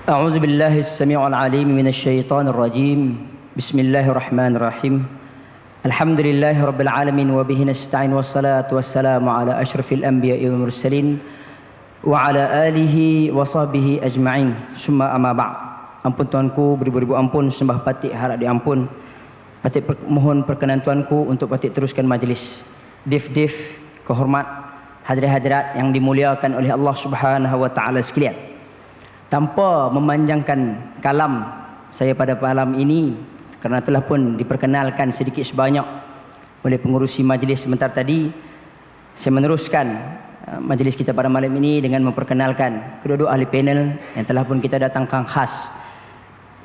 أعوذ بالله السميع العليم من الشيطان الرجيم. بسم الله الرحمن الرحيم. الحمد لله رب العالمين وبه نستعين والصلاة والسلام على أشرف الأنبياء والمرسلين وعلى آله وصحبه أجمعين. ثم أما بعد. Ampun tuanku, beribu-ribu ampun, sembah patik harap diampun. Patik mohon perkenan tuanku untuk patik teruskan majlis. Dif-dif, kehormat, hadirat-hadirat yang dimuliakan oleh Allah Subhanahu wa taala sekalian. Tanpa memanjangkan kalam saya pada malam ini, kerana telah pun diperkenalkan sedikit sebanyak oleh pengurusi majlis sebentar tadi, saya meneruskan majlis kita pada malam ini dengan memperkenalkan kedua-dua ahli panel yang telah pun kita datangkan khas.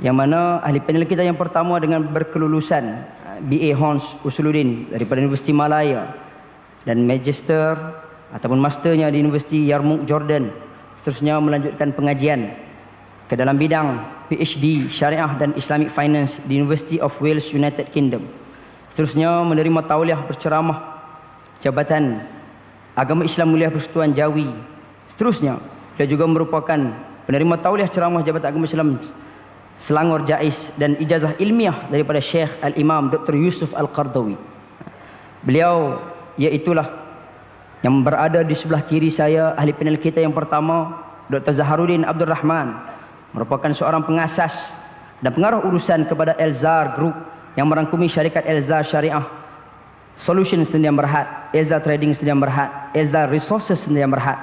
Yang mana ahli panel kita yang pertama dengan berkelulusan BA Hons Usuluddin daripada Universiti Malaya dan Magister ataupun Masternya di Universiti Yarmouk Jordan. Seterusnya melanjutkan pengajian ke dalam bidang PhD Syariah dan Islamic Finance di University of Wales, United Kingdom. Seterusnya menerima tauliah berceramah Jabatan Agama Islam Mulia Persekutuan Jawi. Seterusnya dia juga merupakan penerima tauliah ceramah Jabatan Agama Islam Selangor Jais dan ijazah ilmiah daripada Syekh Al-Imam Dr. Yusuf Al-Qardawi. Beliau iaitulah yang berada di sebelah kiri saya, ahli panel kita yang pertama, Dr. Zaharuddin Abdul Rahman, merupakan seorang pengasas dan pengarah urusan kepada Elzar Group yang merangkumi syarikat Elzar Syariah Solutions Sdn Bhd, Elzar Trading Sdn Bhd, Elzar Resources Sdn Bhd,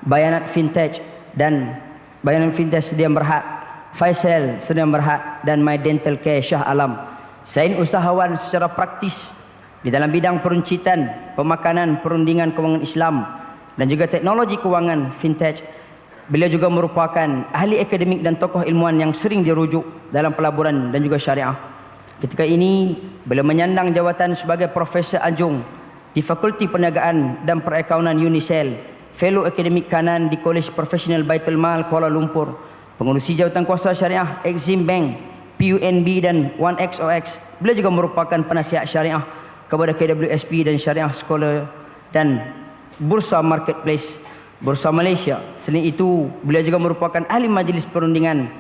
Bayanat Fintech dan Bayanat Fintech Sdn Bhd, Faisal Sdn Bhd dan My Dental Care Shah Alam. Selain usahawan secara praktis di dalam bidang peruncitan, pemakanan, perundingan kewangan Islam dan juga teknologi kewangan fintech, beliau juga merupakan ahli akademik dan tokoh ilmuwan yang sering dirujuk dalam pelaburan dan juga syariah. Ketika ini beliau menyandang jawatan sebagai Profesor Adjung di Fakulti Perniagaan dan Perakaunan UNICEL, Fellow Akademik Kanan di Kolej Profesional Baitul Mal Kuala Lumpur, pengurusi jawatan kuasa syariah Exim Bank, PUNB dan 1XOX. Beliau juga merupakan penasihat syariah kepada KWSP dan Syariah Scholar dan Bursa Marketplace Bursa Malaysia. Selain itu, beliau juga merupakan ahli majlis perundingan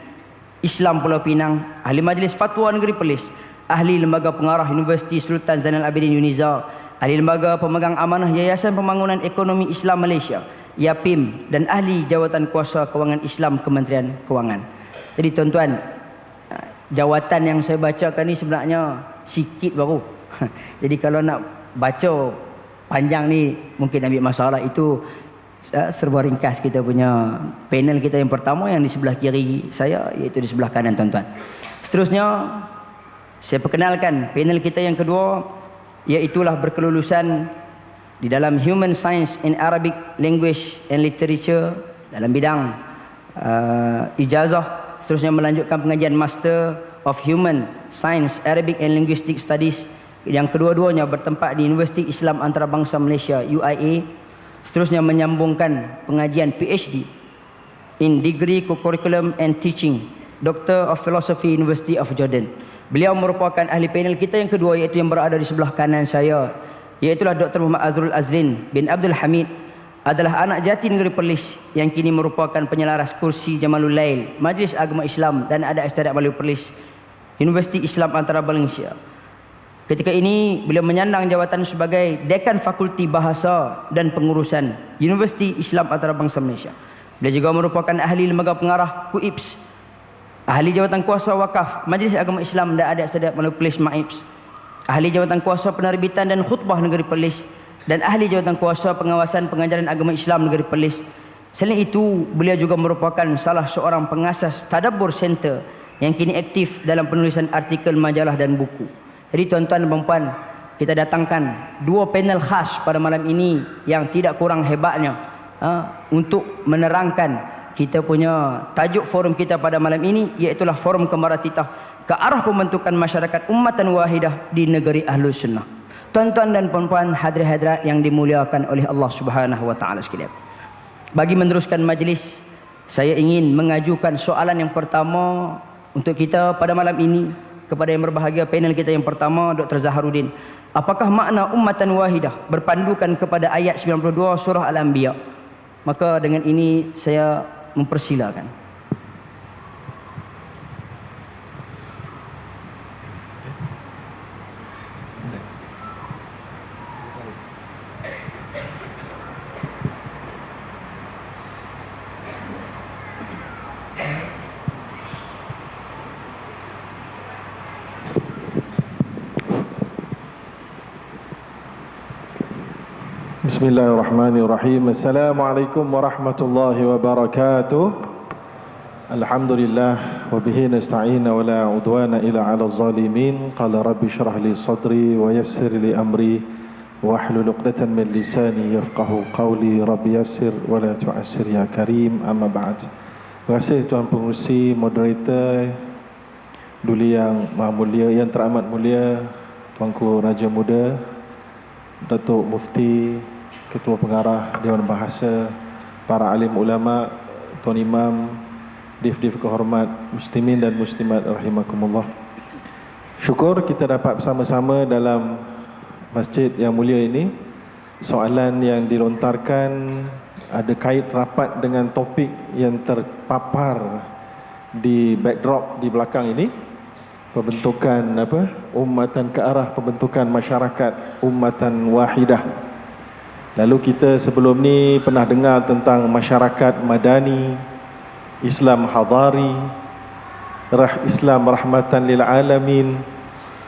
Islam Pulau Pinang, ahli majlis fatwa negeri Perlis, ahli lembaga pengarah Universiti Sultan Zainal Abidin Uniza, ahli lembaga pemegang amanah Yayasan Pembangunan Ekonomi Islam Malaysia YAPIM, dan ahli jawatan kuasa kewangan Islam Kementerian Kewangan. Jadi tuan-tuan, jawatan yang saya bacakan ni sebenarnya sikit baru. Jadi kalau nak baca panjang ni mungkin ambil masalah. Itu serba ringkas kita punya panel kita yang pertama yang di sebelah kiri saya, iaitu di sebelah kanan tuan-tuan. Seterusnya saya perkenalkan panel kita yang kedua, iaitulah berkelulusan di dalam Human Science in Arabic Language and Literature dalam bidang ijazah. Seterusnya melanjutkan pengajian Master of Human Science Arabic and Linguistic Studies yang kedua-duanya bertempat di Universiti Islam Antarabangsa Malaysia UIA. Seterusnya menyambungkan pengajian PhD in Degree Curriculum and Teaching, Doctor of Philosophy University of Jordan. Beliau merupakan ahli panel kita yang kedua, iaitu yang berada di sebelah kanan saya, iaitulah Dr. Muhammad Azrul Azlin bin Abdul Hamid, adalah anak jati negeri Perlis yang kini merupakan penyelaras kursi Jamalul Lail Majlis Agama Islam dan Adat Istiadat Melayu Perlis, Universiti Islam Antarabangsa. Ketika ini beliau menyandang jawatan sebagai Dekan Fakulti Bahasa dan Pengurusan Universiti Islam Antarabangsa Malaysia. Beliau juga merupakan ahli lembaga pengarah KUIPS, ahli jawatan kuasa wakaf Majlis Agama Islam dan Adat Istiadat Melayu Perlis MAIPS, ahli jawatan kuasa penerbitan dan khutbah negeri Perlis, dan ahli jawatan kuasa pengawasan pengajaran agama Islam negeri Perlis. Selain itu, beliau juga merupakan salah seorang pengasas Tadabbur Center yang kini aktif dalam penulisan artikel majalah dan buku. Jadi tuan-tuan dan puan-puan, kita datangkan dua panel khas pada malam ini yang tidak kurang hebatnya untuk menerangkan kita punya tajuk forum kita pada malam ini, iaitulah Forum Kembaratitah ke arah pembentukan masyarakat ummatan wahidah di negeri Ahlus Sunnah. Tuan-tuan dan puan-puan, hadirat-hadirat yang dimuliakan oleh Allah Subhanahu wa taala sekalian. Bagi meneruskan majlis, saya ingin mengajukan soalan yang pertama untuk kita pada malam ini kepada yang berbahagia panel kita yang pertama, Dr. Zaharuddin. Apakah makna ummatan wahidah berpandukan kepada ayat 92 surah Al-Anbiya? Maka dengan ini saya mempersilakan. Bismillahirrahmanirrahim. Assalamualaikum warahmatullahi wabarakatuh. Alhamdulillah wa bihi nasta'in wa la udwana illa 'alal zalimin. Qala rabbi shrah li sadri wa yassir li amri wa hlul 'uqdatan min lisani yafqahu qawli. Rabbi yassir wa la tu'assir ya karim. Amma ba'd. Terima kasih Tuan Pengerusi, moderator, Duli yang Maha Mulia, yang teramat mulia, Tuanku Raja Muda, Datuk Mufti, Ketua Pengarah Dewan Bahasa, para alim ulama, Tuan Imam, Div-Div kehormat, muslimin dan muslimat rahimakumullah. Syukur kita dapat bersama-sama dalam masjid yang mulia ini. Soalan yang dilontarkan ada kait rapat dengan topik yang terpapar di backdrop di belakang ini. Pembentukan ummatan ke arah pembentukan masyarakat ummatan wahidah. Lalu kita sebelum ni pernah dengar tentang masyarakat madani, Islam hadari, Islam rahmatan lil alamin,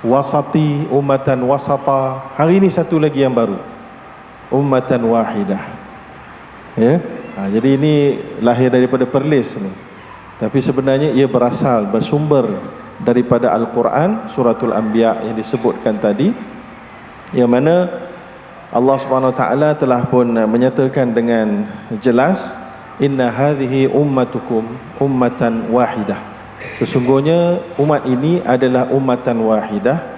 wasati, ummatan wasata. Hari ini satu lagi yang baru, ummatan wahidah. Ya. Jadi ini lahir daripada Perlis ni. Tapi sebenarnya ia bersumber daripada Al-Quran, Suratul Anbiya yang disebutkan tadi, yang mana Allah Subhanahu Wa Taala telah pun menyatakan dengan jelas, inna hadhihi ummatukum ummatan wahidah. Sesungguhnya umat ini adalah ummatan wahidah.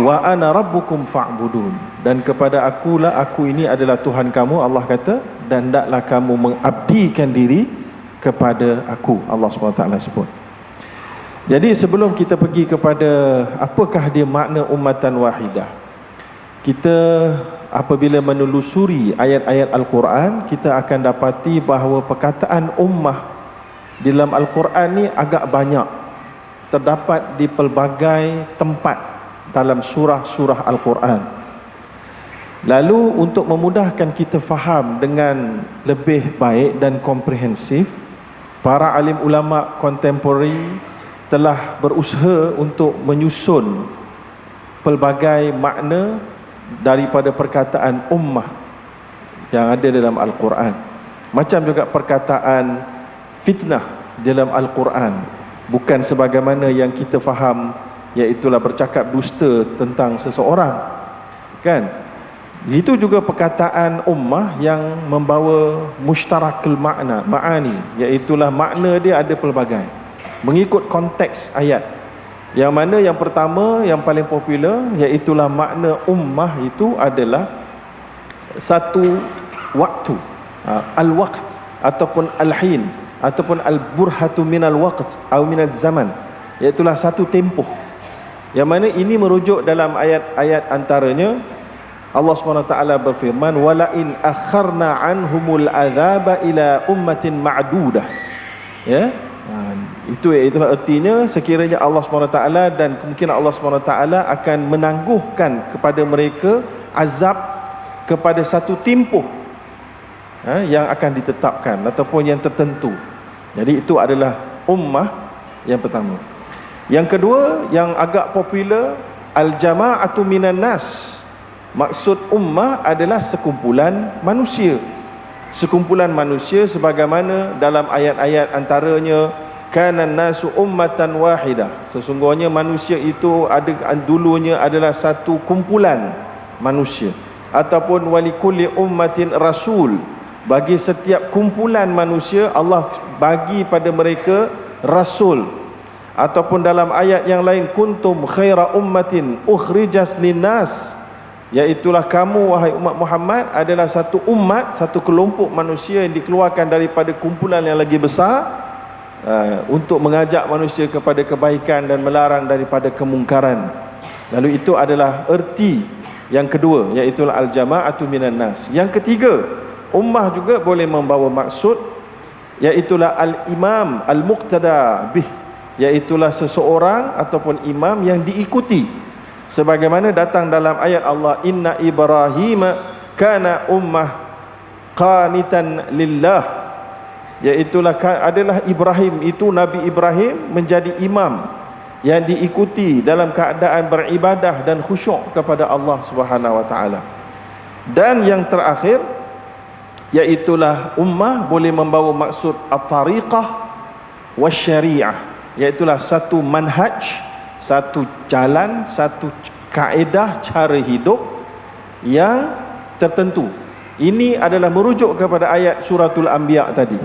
Wa ana rabbukum fa'budun. Dan kepada akulah, aku ini adalah Tuhan kamu, Allah kata, dan hendaklah kamu mengabdikan diri kepada aku. Allah Subhanahu Wa Taala sebut. Jadi sebelum kita pergi kepada apakah dia makna ummatan wahidah, kita apabila menelusuri ayat-ayat Al-Quran, kita akan dapati bahawa perkataan ummah di dalam Al-Quran ni agak banyak, terdapat di pelbagai tempat dalam surah-surah Al-Quran. Lalu untuk memudahkan kita faham dengan lebih baik dan komprehensif, para alim ulama kontemporari telah berusaha untuk menyusun pelbagai makna daripada perkataan ummah yang ada dalam Al-Quran. Macam juga perkataan fitnah dalam Al-Quran, bukan sebagaimana yang kita faham, iaitulah bercakap dusta tentang seseorang, kan? Itu juga perkataan ummah yang membawa mushtarakul makna, ma'ani, iaitulah makna dia ada pelbagai mengikut konteks ayat. Yang mana yang pertama, yang paling popular, iaitulah makna ummah itu adalah satu waktu, al-waqt ataupun al-hin ataupun al-burhatu minal waqt atau minal zaman, iaitulah satu tempoh. Yang mana ini merujuk dalam ayat-ayat antaranya Allah SWT berfirman, wala in akharna anhumul adzaba ila ummatin ma'dudah. Ya, itulah artinya sekiranya Allah SWT dan kemungkinan Allah SWT akan menangguhkan kepada mereka azab kepada satu tempoh yang akan ditetapkan ataupun yang tertentu. Jadi itu adalah ummah yang pertama. Yang kedua yang agak popular, al-jama'atu minan nas. Maksud ummah adalah sekumpulan manusia. Sekumpulan manusia sebagaimana dalam ayat-ayat antaranya, kana nasu ummatan wahidah. Sesungguhnya manusia itu dulunya adalah satu kumpulan manusia. Ataupun walikulli ummatin rasul. Bagi setiap kumpulan manusia Allah bagi pada mereka rasul. Ataupun dalam ayat yang lain, kuntum khaira ummatin ukhrijas linnas, iaitulah kamu wahai umat Muhammad adalah satu umat, satu kelompok manusia yang dikeluarkan daripada kumpulan yang lagi besar untuk mengajak manusia kepada kebaikan dan melarang daripada kemungkaran. Lalu itu adalah erti yang kedua, iaitu al-jama'atu minan nas. Yang ketiga, ummah juga boleh membawa maksud, iaitulah al-imam al-muqtada bih, iaitulah seseorang ataupun imam yang diikuti, sebagaimana datang dalam ayat Allah, inna Ibrahim kana ummah qanitan lillah, iaitulah adalah Ibrahim, itu Nabi Ibrahim menjadi imam yang diikuti dalam keadaan beribadah dan khusyuk kepada Allah Subhanahu wa taala. Dan yang terakhir, iaitulah ummah boleh membawa maksud at-tariqah wasyariah, iaitulah satu manhaj, satu jalan, satu kaedah cara hidup yang tertentu. Ini adalah merujuk kepada ayat suratul Anbiya tadi.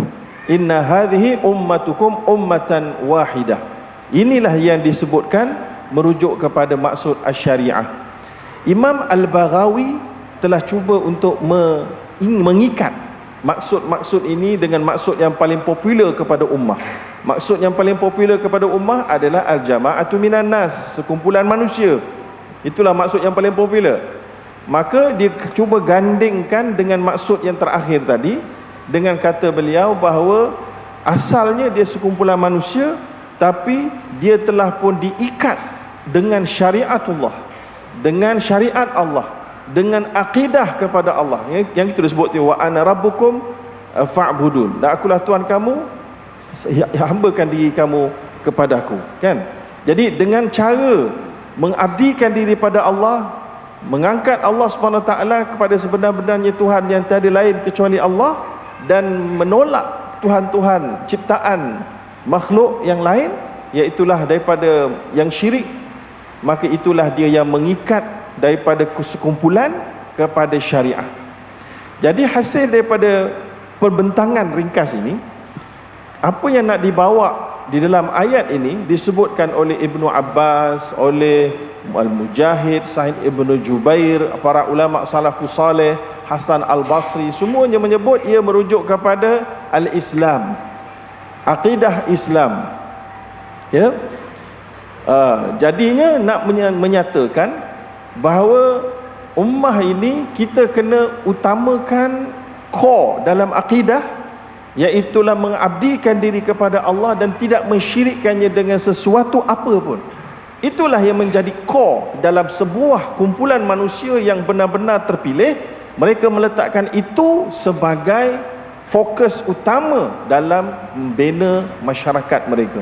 Inna hadhihi ummatukum ummatan wahidah. Inilah yang disebutkan merujuk kepada maksud asy-syariah. Imam Al-Baghawi telah cuba untuk mengikat maksud-maksud ini dengan maksud yang paling popular kepada ummah. Maksud yang paling popular kepada ummah adalah al-jama'atu minan nas, sekumpulan manusia. Itulah maksud yang paling popular. Maka dia cuba gandingkan dengan maksud yang terakhir tadi, dengan kata beliau bahawa asalnya dia sekumpulan manusia, tapi dia telah pun diikat dengan syariatullah, dengan syariat Allah, dengan akidah kepada Allah. Yang itu disebut wa ana rabbukum fa'budun, dan akulah Tuhan kamu, hambakan diri kamu kepadaku, kan? Jadi dengan cara mengabdikan diri pada Allah, mengangkat Allah Subhanahu Wa Taala kepada sebenar-benarnya Tuhan yang tiada lain kecuali Allah, dan menolak Tuhan-Tuhan ciptaan makhluk yang lain, iaitulah daripada yang syirik, maka itulah dia yang mengikat daripada sekumpulan kepada syariah. Jadi hasil daripada perbentangan ringkas ini, apa yang nak dibawa di dalam ayat ini disebutkan oleh Ibnu Abbas, oleh Al-Mujahid, Sa'id Ibnu Jubair, para ulama salafus saleh, Hasan Al-Basri, semuanya menyebut ia merujuk kepada al-Islam, akidah Islam. Ya, jadinya nak menyatakan bahawa ummah ini kita kena utamakan core dalam akidah, iaitulah mengabdikan diri kepada Allah dan tidak mensyirikkannya dengan sesuatu apa pun. Itulah yang menjadi core dalam sebuah kumpulan manusia yang benar-benar terpilih. Mereka meletakkan itu sebagai fokus utama dalam membina masyarakat mereka.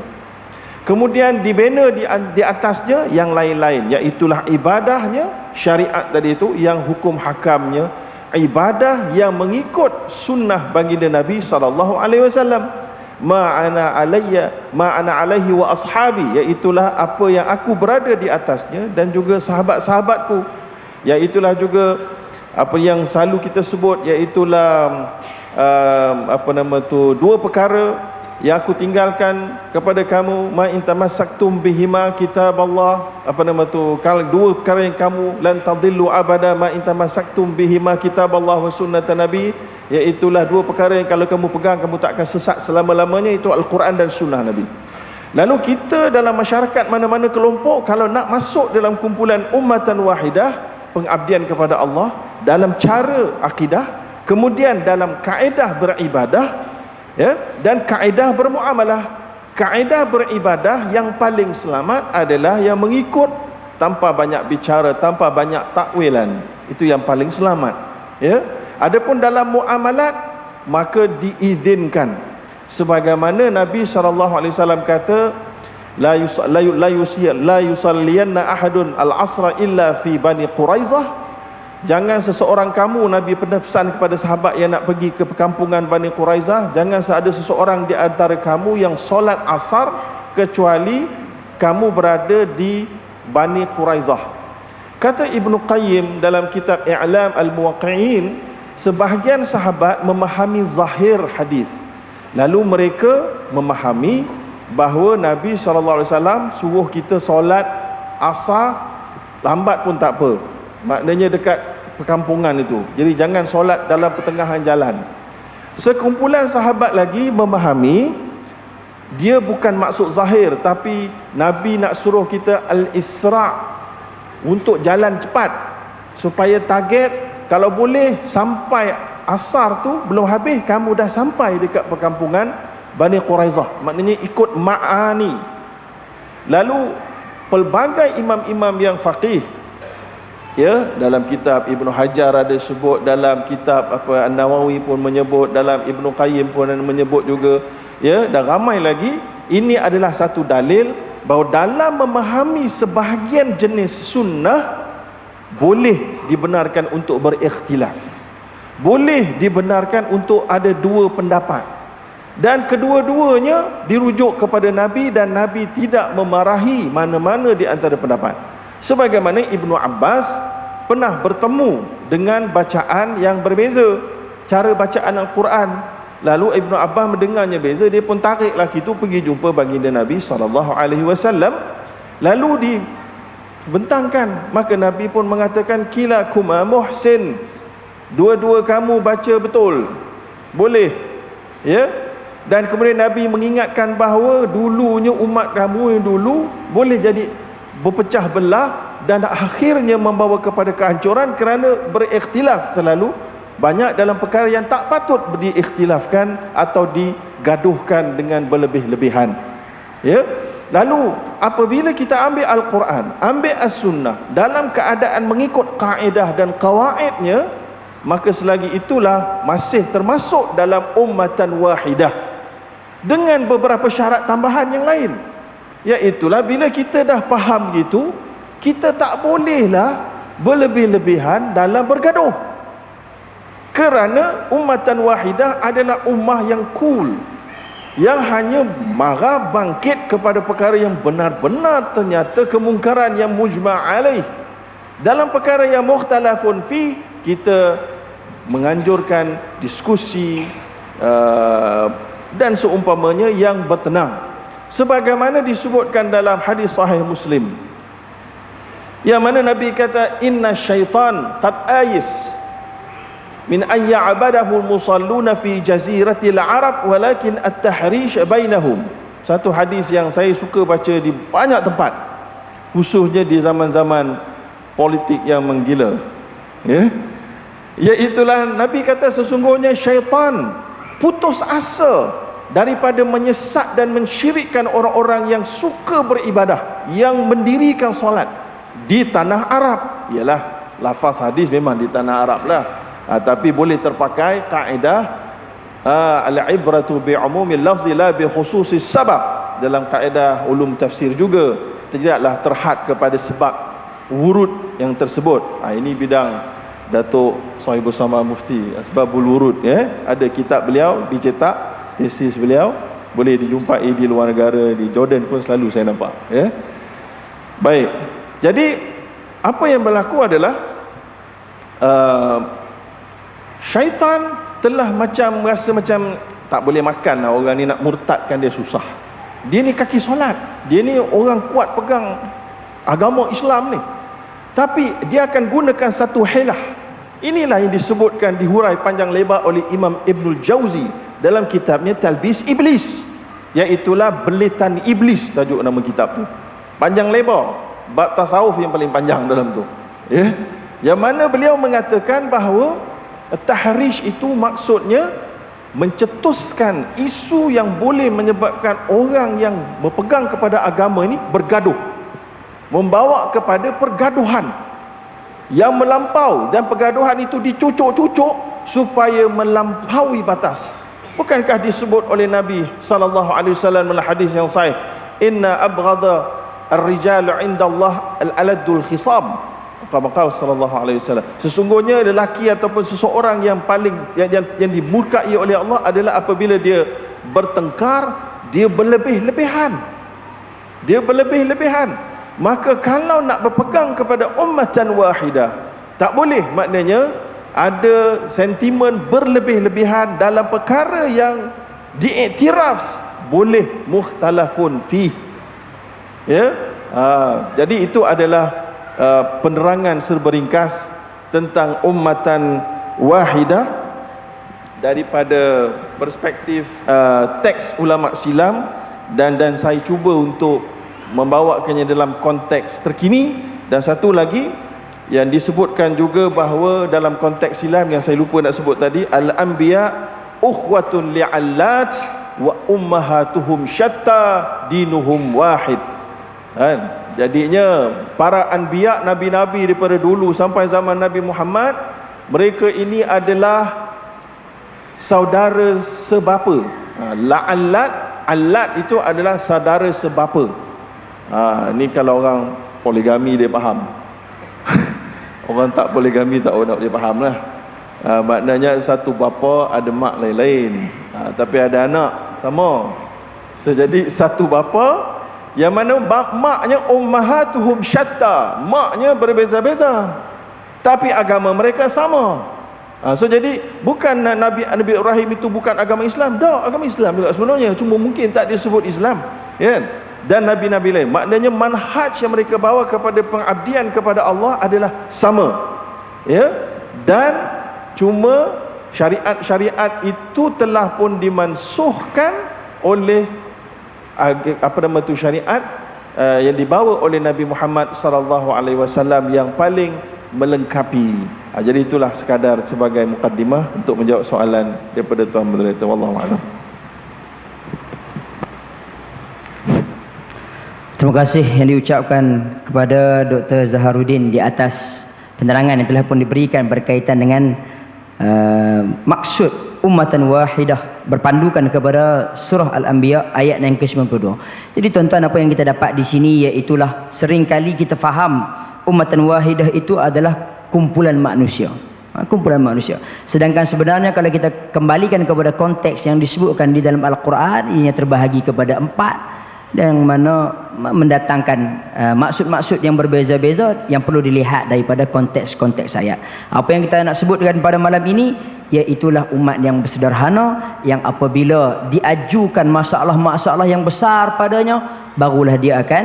Kemudian dibina di atasnya yang lain-lain, iaitulah ibadahnya, syariat tadi itu, yang hukum hakamnya, ibadah yang mengikut sunnah baginda Nabi SAW. Ma'ana alaihi wa ashabi, iaitulah apa yang aku berada di atasnya dan juga sahabat-sahabatku, iaitulah juga apa yang selalu kita sebut, iaitulah dua perkara yang aku tinggalkan kepada kamu, ma in tamassaktum bihima kitaballah, kalau dua perkara yang kamu lan tadillu abada, ma in tamassaktum bihima kitaballah wa sunnatan nabi, iaitulah dua perkara yang kalau kamu pegang kamu tak akan sesat selama-lamanya, itu Al-Quran dan sunnah Nabi. Lalu kita dalam masyarakat mana-mana kelompok, kalau nak masuk dalam kumpulan ummatan wahidah, pengabdian kepada Allah dalam cara akidah, kemudian dalam kaedah beribadah, ya, dan kaedah bermuamalah. Kaedah beribadah yang paling selamat adalah yang mengikut tanpa banyak bicara, tanpa banyak takwilan. Itu yang paling selamat, ya. Adapun dalam muamalat, maka diizinkan sebagaimana Nabi SAW kata, la yusalliyanna ahadun al-asra illa fi Bani Quraizah. Jangan seseorang kamu, Nabi pernah pesan kepada sahabat yang nak pergi ke perkampungan Bani Quraizah, jangan ada seseorang di antara kamu yang solat asar kecuali kamu berada di Bani Quraizah. Kata Ibnu Qayyim dalam kitab I'lam al-Muwaqqi'in, sebahagian sahabat memahami zahir hadis, lalu mereka memahami bahawa Nabi SAW suruh kita solat asar lambat pun tak apa, maknanya dekat perkampungan itu, jadi jangan solat dalam pertengahan jalan. Sekumpulan sahabat lagi memahami dia bukan maksud zahir, tapi Nabi nak suruh kita al-isra', untuk jalan cepat supaya target kalau boleh sampai asar tu belum habis kamu dah sampai dekat perkampungan Bani Quraizah, maknanya ikut ma'ani. Lalu pelbagai imam-imam yang faqih Ya, dalam kitab Ibnu Hajar ada sebut, dalam kitab apa An-Nawawi pun menyebut, dalam Ibnu Qayyim pun menyebut juga, ya, dan ramai lagi. Ini adalah satu dalil bahawa dalam memahami sebahagian jenis sunnah boleh dibenarkan untuk berikhtilaf, boleh dibenarkan untuk ada dua pendapat, dan kedua-duanya dirujuk kepada Nabi, dan Nabi tidak memarahi mana-mana di antara pendapat. Sebagaimana Ibnu Abbas pernah bertemu dengan bacaan yang berbeza, cara bacaan Al-Quran. Lalu Ibnu Abbas mendengarnya beza, dia pun tariklah itu pergi jumpa baginda Nabi SAW. Lalu dibentangkan, maka Nabi pun mengatakan, kilakuma muhsin, dua-dua kamu baca betul, boleh, ya. Dan kemudian Nabi mengingatkan bahawa dulunya umat kamu yang dulu boleh jadi berpecah belah dan akhirnya membawa kepada kehancuran kerana berikhtilaf terlalu banyak dalam perkara yang tak patut diikhtilafkan atau digaduhkan dengan berlebih-lebihan. Ya. Lalu apabila kita ambil Al-Quran, ambil As-Sunnah dalam keadaan mengikut kaedah dan qawaidnya, maka selagi itulah masih termasuk dalam ummatan wahidah dengan beberapa syarat tambahan yang lain. Iaitulah bila kita dah faham gitu, kita tak bolehlah berlebih-lebihan dalam bergaduh. Kerana ummatan wahidah adalah ummah yang cool, yang hanya marah bangkit kepada perkara yang benar-benar ternyata kemungkaran yang mujma' alaih. Dalam perkara yang mukhtalafun fi, kita menganjurkan diskusi dan seumpamanya yang bertenang, sebagaimana disebutkan dalam hadis sahih Muslim, yang mana Nabi kata, inna syaitan qad ayis min an ya'badahu al-musalluna fi jaziratil Arab walakin at-tahrish bainahum. Satu hadis yang saya suka baca di banyak tempat, khususnya di zaman-zaman politik yang menggila, ya. Iaitulah Nabi kata, sesungguhnya syaitan putus asa daripada menyesat dan mensyirikkan orang-orang yang suka beribadah, yang mendirikan solat di tanah Arab. Ialah lafaz hadis memang di tanah Arab lah, tapi boleh terpakai kaedah al-ibratu bi'umumil lafzi la bi khususis sabab. Dalam kaedah ulum tafsir juga, tidaklah terhad kepada sebab wurud yang tersebut. Ini bidang Datuk Sahibul Sama Mufti, Asbabul Wurud, ya. Ada kitab beliau dicetak, tesis beliau boleh dijumpai di luar negara, di Jordan pun selalu saya nampak, ya. Baik, jadi apa yang berlaku adalah syaitan telah macam rasa macam tak boleh makan lah, orang ni nak murtadkan dia susah. Dia ni kaki solat, dia ni orang kuat pegang agama Islam ni, tapi dia akan gunakan satu hilah. Inilah yang disebutkan, dihurai panjang lebar oleh Imam Ibnul Jauzi dalam kitabnya Talbis Iblis, iaitulah belitan iblis, tajuk nama kitab tu. Panjang lebar, bab tasawuf yang paling panjang dalam tu, ya. Yang mana beliau mengatakan bahawa tahrish itu maksudnya mencetuskan isu yang boleh menyebabkan orang yang berpegang kepada agama ini bergaduh, membawa kepada pergaduhan yang melampau, dan pergaduhan itu dicucuk-cucuk supaya melampaui batas. Bukankah disebut oleh Nabi SAW dalam hadis yang sahih, inna abghadha ar-rijal 'inda Allah al-aladul khisam, kata sallallahu alaihi wasallam, sesungguhnya lelaki ataupun seseorang yang paling yang dimurkai oleh Allah adalah apabila dia bertengkar, dia berlebih-lebihan. Maka kalau nak berpegang kepada ummatan wahidah, tak boleh, maknanya ada sentimen berlebih-lebihan dalam perkara yang diiktiraf boleh mukhtalafun fi, ya. Jadi itu adalah penerangan serba-ringkas tentang ummatan wahidah daripada perspektif teks ulama silam, dan saya cuba untuk membawakannya dalam konteks terkini. Dan satu lagi yang disebutkan juga bahawa dalam konteks silam yang saya lupa nak sebut tadi, al-anbiya ukhwatun li'allat wa ummahatuhum syatta dinuhum wahid, kan? jadinya para anbiya, nabi-nabi daripada dulu sampai zaman Nabi Muhammad, mereka ini adalah saudara sebapa. Allat itu adalah saudara sebapa. Ni kalau orang poligami dia faham. Orang tak poligami tak dia faham lah. Maknanya satu bapa ada mak lain-lain, tapi ada anak sama. Jadi satu bapa yang mana maknya ummahatuhum syatta, maknya berbeza-beza, tapi agama mereka sama. Jadi bukan Nabi Ibrahim itu bukan agama Islam, dah agama Islam juga sebenarnya, cuma mungkin tak disebut Islam, ya. Dan nabi-nabi lain, maknanya manhaj yang mereka bawa kepada pengabdian kepada Allah adalah sama, ya. Dan cuma syariat-syariat itu telah pun dimansuhkan oleh syariat yang dibawa oleh Nabi Muhammad sallallahu alaihi wasallam yang paling melengkapi. Jadi itulah sekadar sebagai mukaddimah untuk menjawab soalan daripada tuan moderator. Wallahu a'lam. Terima kasih yang diucapkan kepada Dr. Zaharuddin di atas penerangan yang telah pun diberikan berkaitan dengan maksud ummatan wahidah, berpandukan kepada surah Al-Anbiya ayat yang ke-92. Jadi tuan-tuan, apa yang kita dapat di sini iaitulah seringkali kita faham ummatan wahidah itu adalah kumpulan manusia. Kumpulan manusia. Sedangkan sebenarnya kalau kita kembalikan kepada konteks yang disebutkan di dalam Al-Quran, ianya terbahagi kepada 4, dan mana mendatangkan maksud-maksud yang berbeza-beza yang perlu dilihat daripada konteks-konteks ayat. Apa yang kita nak sebutkan pada malam ini, iaitulah umat yang bersederhana, yang apabila diajukan masalah-masalah yang besar padanya, barulah dia akan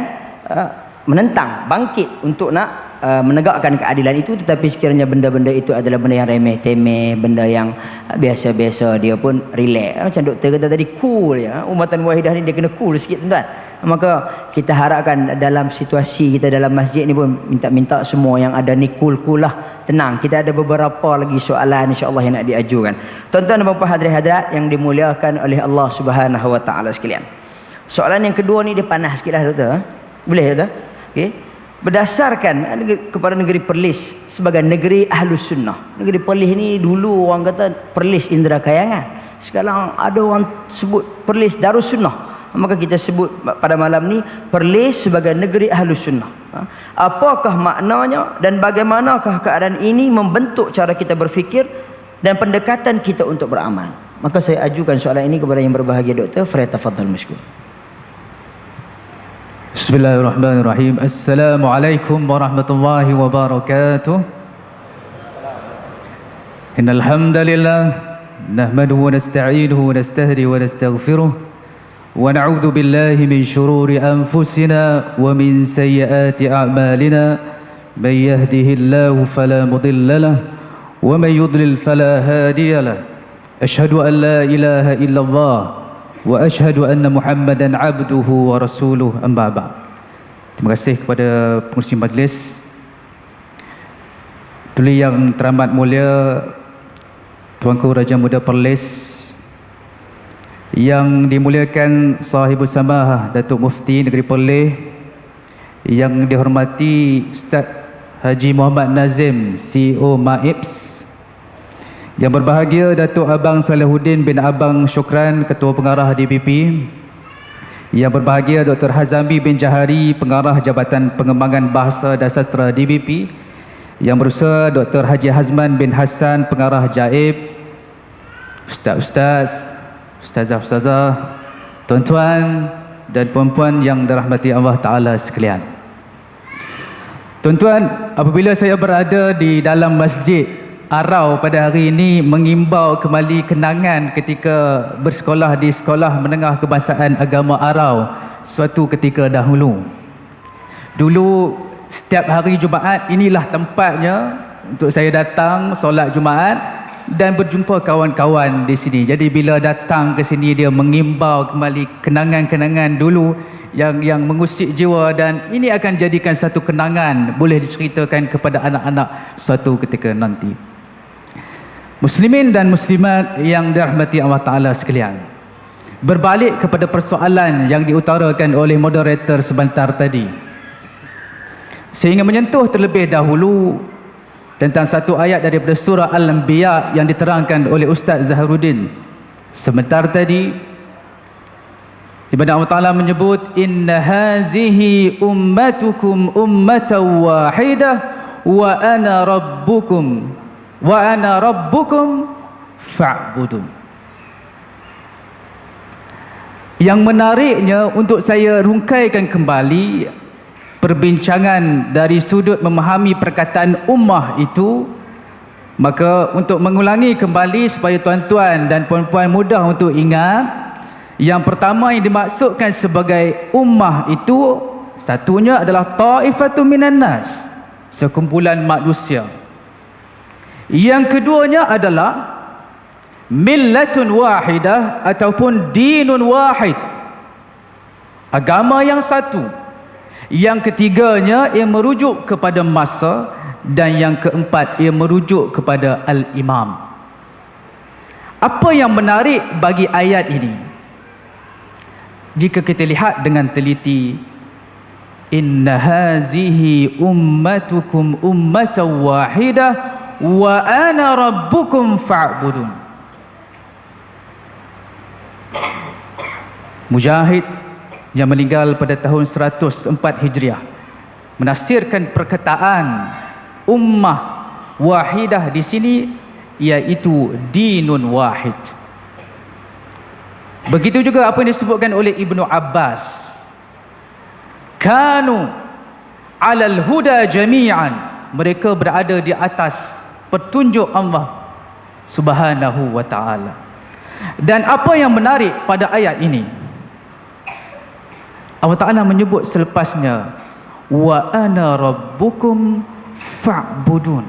menentang, bangkit untuk nak menegakkan keadilan itu. Tetapi sekiranya benda-benda itu adalah benda yang remeh-temeh, benda yang biasa-biasa, dia pun relax. Macam doktor kata tadi, cool ya. Umatan wahidah ni dia kena cool sikit tuan-tuan. Maka kita harapkan dalam situasi kita dalam masjid ni pun minta-minta semua yang ada ni cool-cool lah, tenang. Kita ada beberapa lagi soalan insya-Allah yang nak diajukan. Tuan-tuan dan puan-puan hadirin-hadirat yang dimuliakan oleh Allah Subhanahu wa taala sekalian. Soalan yang kedua ni dia panas sikitlah doktor. Boleh doktor? Okey. Berdasarkan kepada negeri Perlis sebagai negeri Ahlus Sunnah. Negeri Perlis ni dulu orang kata Perlis Indra Kayangan. Sekarang ada orang sebut Perlis Darus Sunnah. Maka kita sebut pada malam ni Perlis sebagai negeri Ahlus Sunnah. Apakah maknanya dan bagaimanakah keadaan ini membentuk cara kita berfikir dan pendekatan kita untuk beramal? Maka saya ajukan soalan ini kepada yang berbahagia Dr. Fred, tafadhal mashkur. Bismillahirrahmanirrahim. Assalamualaikum warahmatullahi wabarakatuh. Innal hamdalillah nahmaduhu wa nasta'inuhu wa nastahdi wa nastaghfiruh wa na'udzu billahi min shururi anfusina wa min sayyiati a'malina. May yahdihillahu fala mudilla lahu wa may yudlil fala hadiya lahu. Asyhadu an la ilaha illallah wa asyhadu anna Muhammadan abduhu wa rasuluh, amma ba'd. Terima kasih kepada pengurusi majlis, Tuli yang teramat mulia Tuanku Raja Muda Perlis, yang dimuliakan Sahibus Samahah Datuk Mufti Negeri Perlis, yang dihormati Ustaz Haji Muhammad Nazim, CEO MAIPS, yang berbahagia Datuk Abang Salahuddin bin Abang Syukran, Ketua Pengarah DBP, yang berbahagia Dr. Hazami bin Jahari, Pengarah Jabatan Pengembangan Bahasa dan Sastra DBP, yang berusaha Dr. Haji Hazman bin Hassan, Pengarah Jaib, Ustaz-Ustaz, Ustazah-Ustazah, tuan-tuan dan puan-puan yang dirahmati Allah Ta'ala sekalian. Tuan-tuan, apabila saya berada di dalam masjid Arau pada hari ini mengimbau kembali kenangan ketika bersekolah di Sekolah Menengah Kebangsaan Agama Arau suatu ketika dahulu. Dulu setiap hari Jumaat inilah tempatnya untuk saya datang solat Jumaat dan berjumpa kawan-kawan di sini. Jadi bila datang ke sini dia mengimbau kembali kenangan-kenangan dulu yang mengusik jiwa, dan ini akan jadikan satu kenangan boleh diceritakan kepada anak-anak suatu ketika nanti. Muslimin dan muslimat yang dirahmati Allah Ta'ala sekalian, berbalik kepada persoalan yang diutarakan oleh moderator sebentar tadi, Saya ingin menyentuh terlebih dahulu tentang satu ayat daripada surah Al-Anbiya yang diterangkan oleh Ustaz Zaharuddin sebentar tadi, di mana Allah Ta'ala menyebut inna hazihi ummatukum ummatan wahidah wa ana rabbukum fa'budun. Yang menariknya untuk saya rungkaikan kembali perbincangan dari sudut memahami perkataan ummah itu, maka untuk mengulangi kembali supaya tuan-tuan dan puan-puan mudah untuk ingat, yang pertama yang dimaksudkan sebagai ummah itu satunya adalah ta'ifatun minan nas, sekumpulan manusia. Yang keduanya adalah millatun wahidah ataupun dinun wahid, agama yang satu. Yang ketiganya ia merujuk kepada masa, dan yang keempat ia merujuk kepada al-imam. Apa yang menarik bagi ayat ini, jika kita lihat dengan teliti, inna hazihi ummatukum ummatan wahidah wa ana rabbukum fa'budun. Mujahid yang meninggal pada tahun 104 Hijriah menafsirkan perkataan ummah wahidah di sini iaitu dinun wahid. Begitu juga apa yang disebutkan oleh Ibnu Abbas, kanu alal huda jami'an, mereka berada di atas petunjuk Allah Subhanahu wa ta'ala. Dan apa yang menarik pada ayat ini, Allah Ta'ala menyebut selepasnya, wa ana rabbukum fa'budun,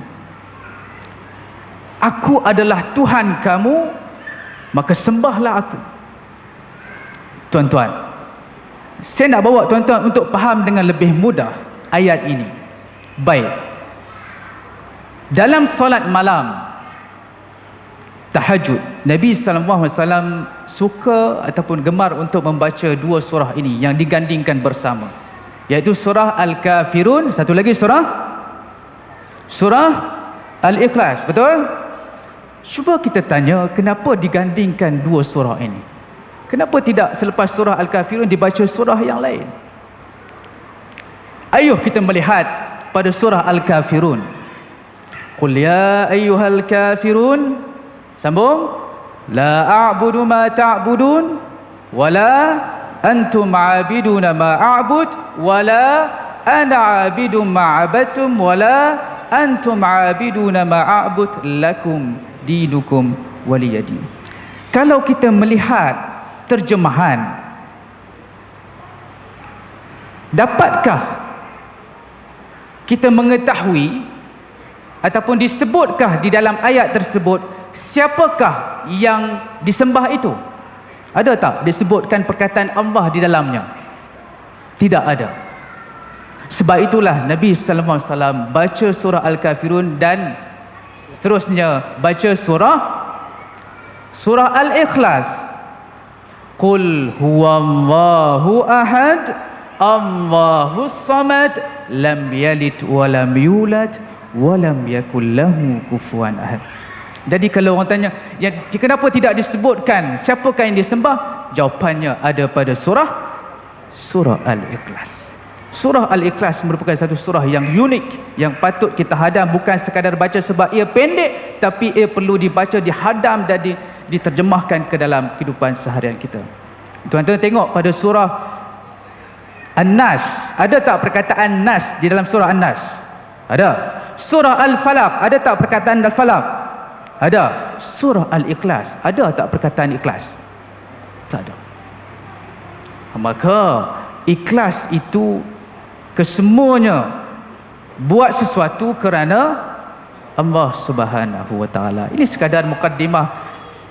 aku adalah Tuhan kamu, maka sembahlah aku. Tuan-tuan, saya nak bawa tuan-tuan untuk faham dengan lebih mudah ayat ini. Baik, dalam solat malam tahajud, Nabi SAW suka ataupun gemar untuk membaca dua surah ini yang digandingkan bersama, iaitu surah Al-Kafirun, satu lagi surah Al-Ikhlas. Betul? Cuba kita tanya, kenapa digandingkan dua surah ini? Kenapa tidak selepas surah Al-Kafirun dibaca surah yang lain? Ayuh kita melihat pada surah Al-Kafirun. Qul ya ayyuhal kafirun, sambung, la a'budu ma ta'budun wala antum 'abiduna ma a'bud wala ana 'abidun ma 'abadtum wala antum 'abiduna ma a'bud lakum dinukum waliyadin. Kalau kita melihat terjemahan, dapatkah kita mengetahui ataupun disebutkah di dalam ayat tersebut siapakah yang disembah itu? Ada tak disebutkan perkataan Allah di dalamnya? Tidak ada. Sebab itulah Nabi sallallahu alaihi wasallam baca surah Al-Kafirun dan seterusnya baca surah Al-Ikhlas. Qul huwallahu ahad Allahus samad lam yalid wa lam yulad wa lam yakul lahu kufuwan ahad. Jadi kalau orang tanya, ya, kenapa tidak disebutkan siapakah yang disembah? Jawapannya ada pada surah Al-Ikhlas. Surah Al-Ikhlas merupakan satu surah yang unik, yang patut kita hadam, bukan sekadar baca sebab ia pendek, tapi ia perlu dibaca, dihadam dan diterjemahkan ke dalam kehidupan seharian kita. Tuan-tuan tengok pada surah An-Nas, ada tak perkataan Nas di dalam surah An-Nas? Ada. Surah Al-Falaq, ada tak perkataan Al-Falaq? Ada. Surah Al-Ikhlas, ada tak perkataan ikhlas? Tak ada. Maka ikhlas itu kesemuanya buat sesuatu kerana Allah Subhanahu wa ta'ala. Ini sekadar mukaddimah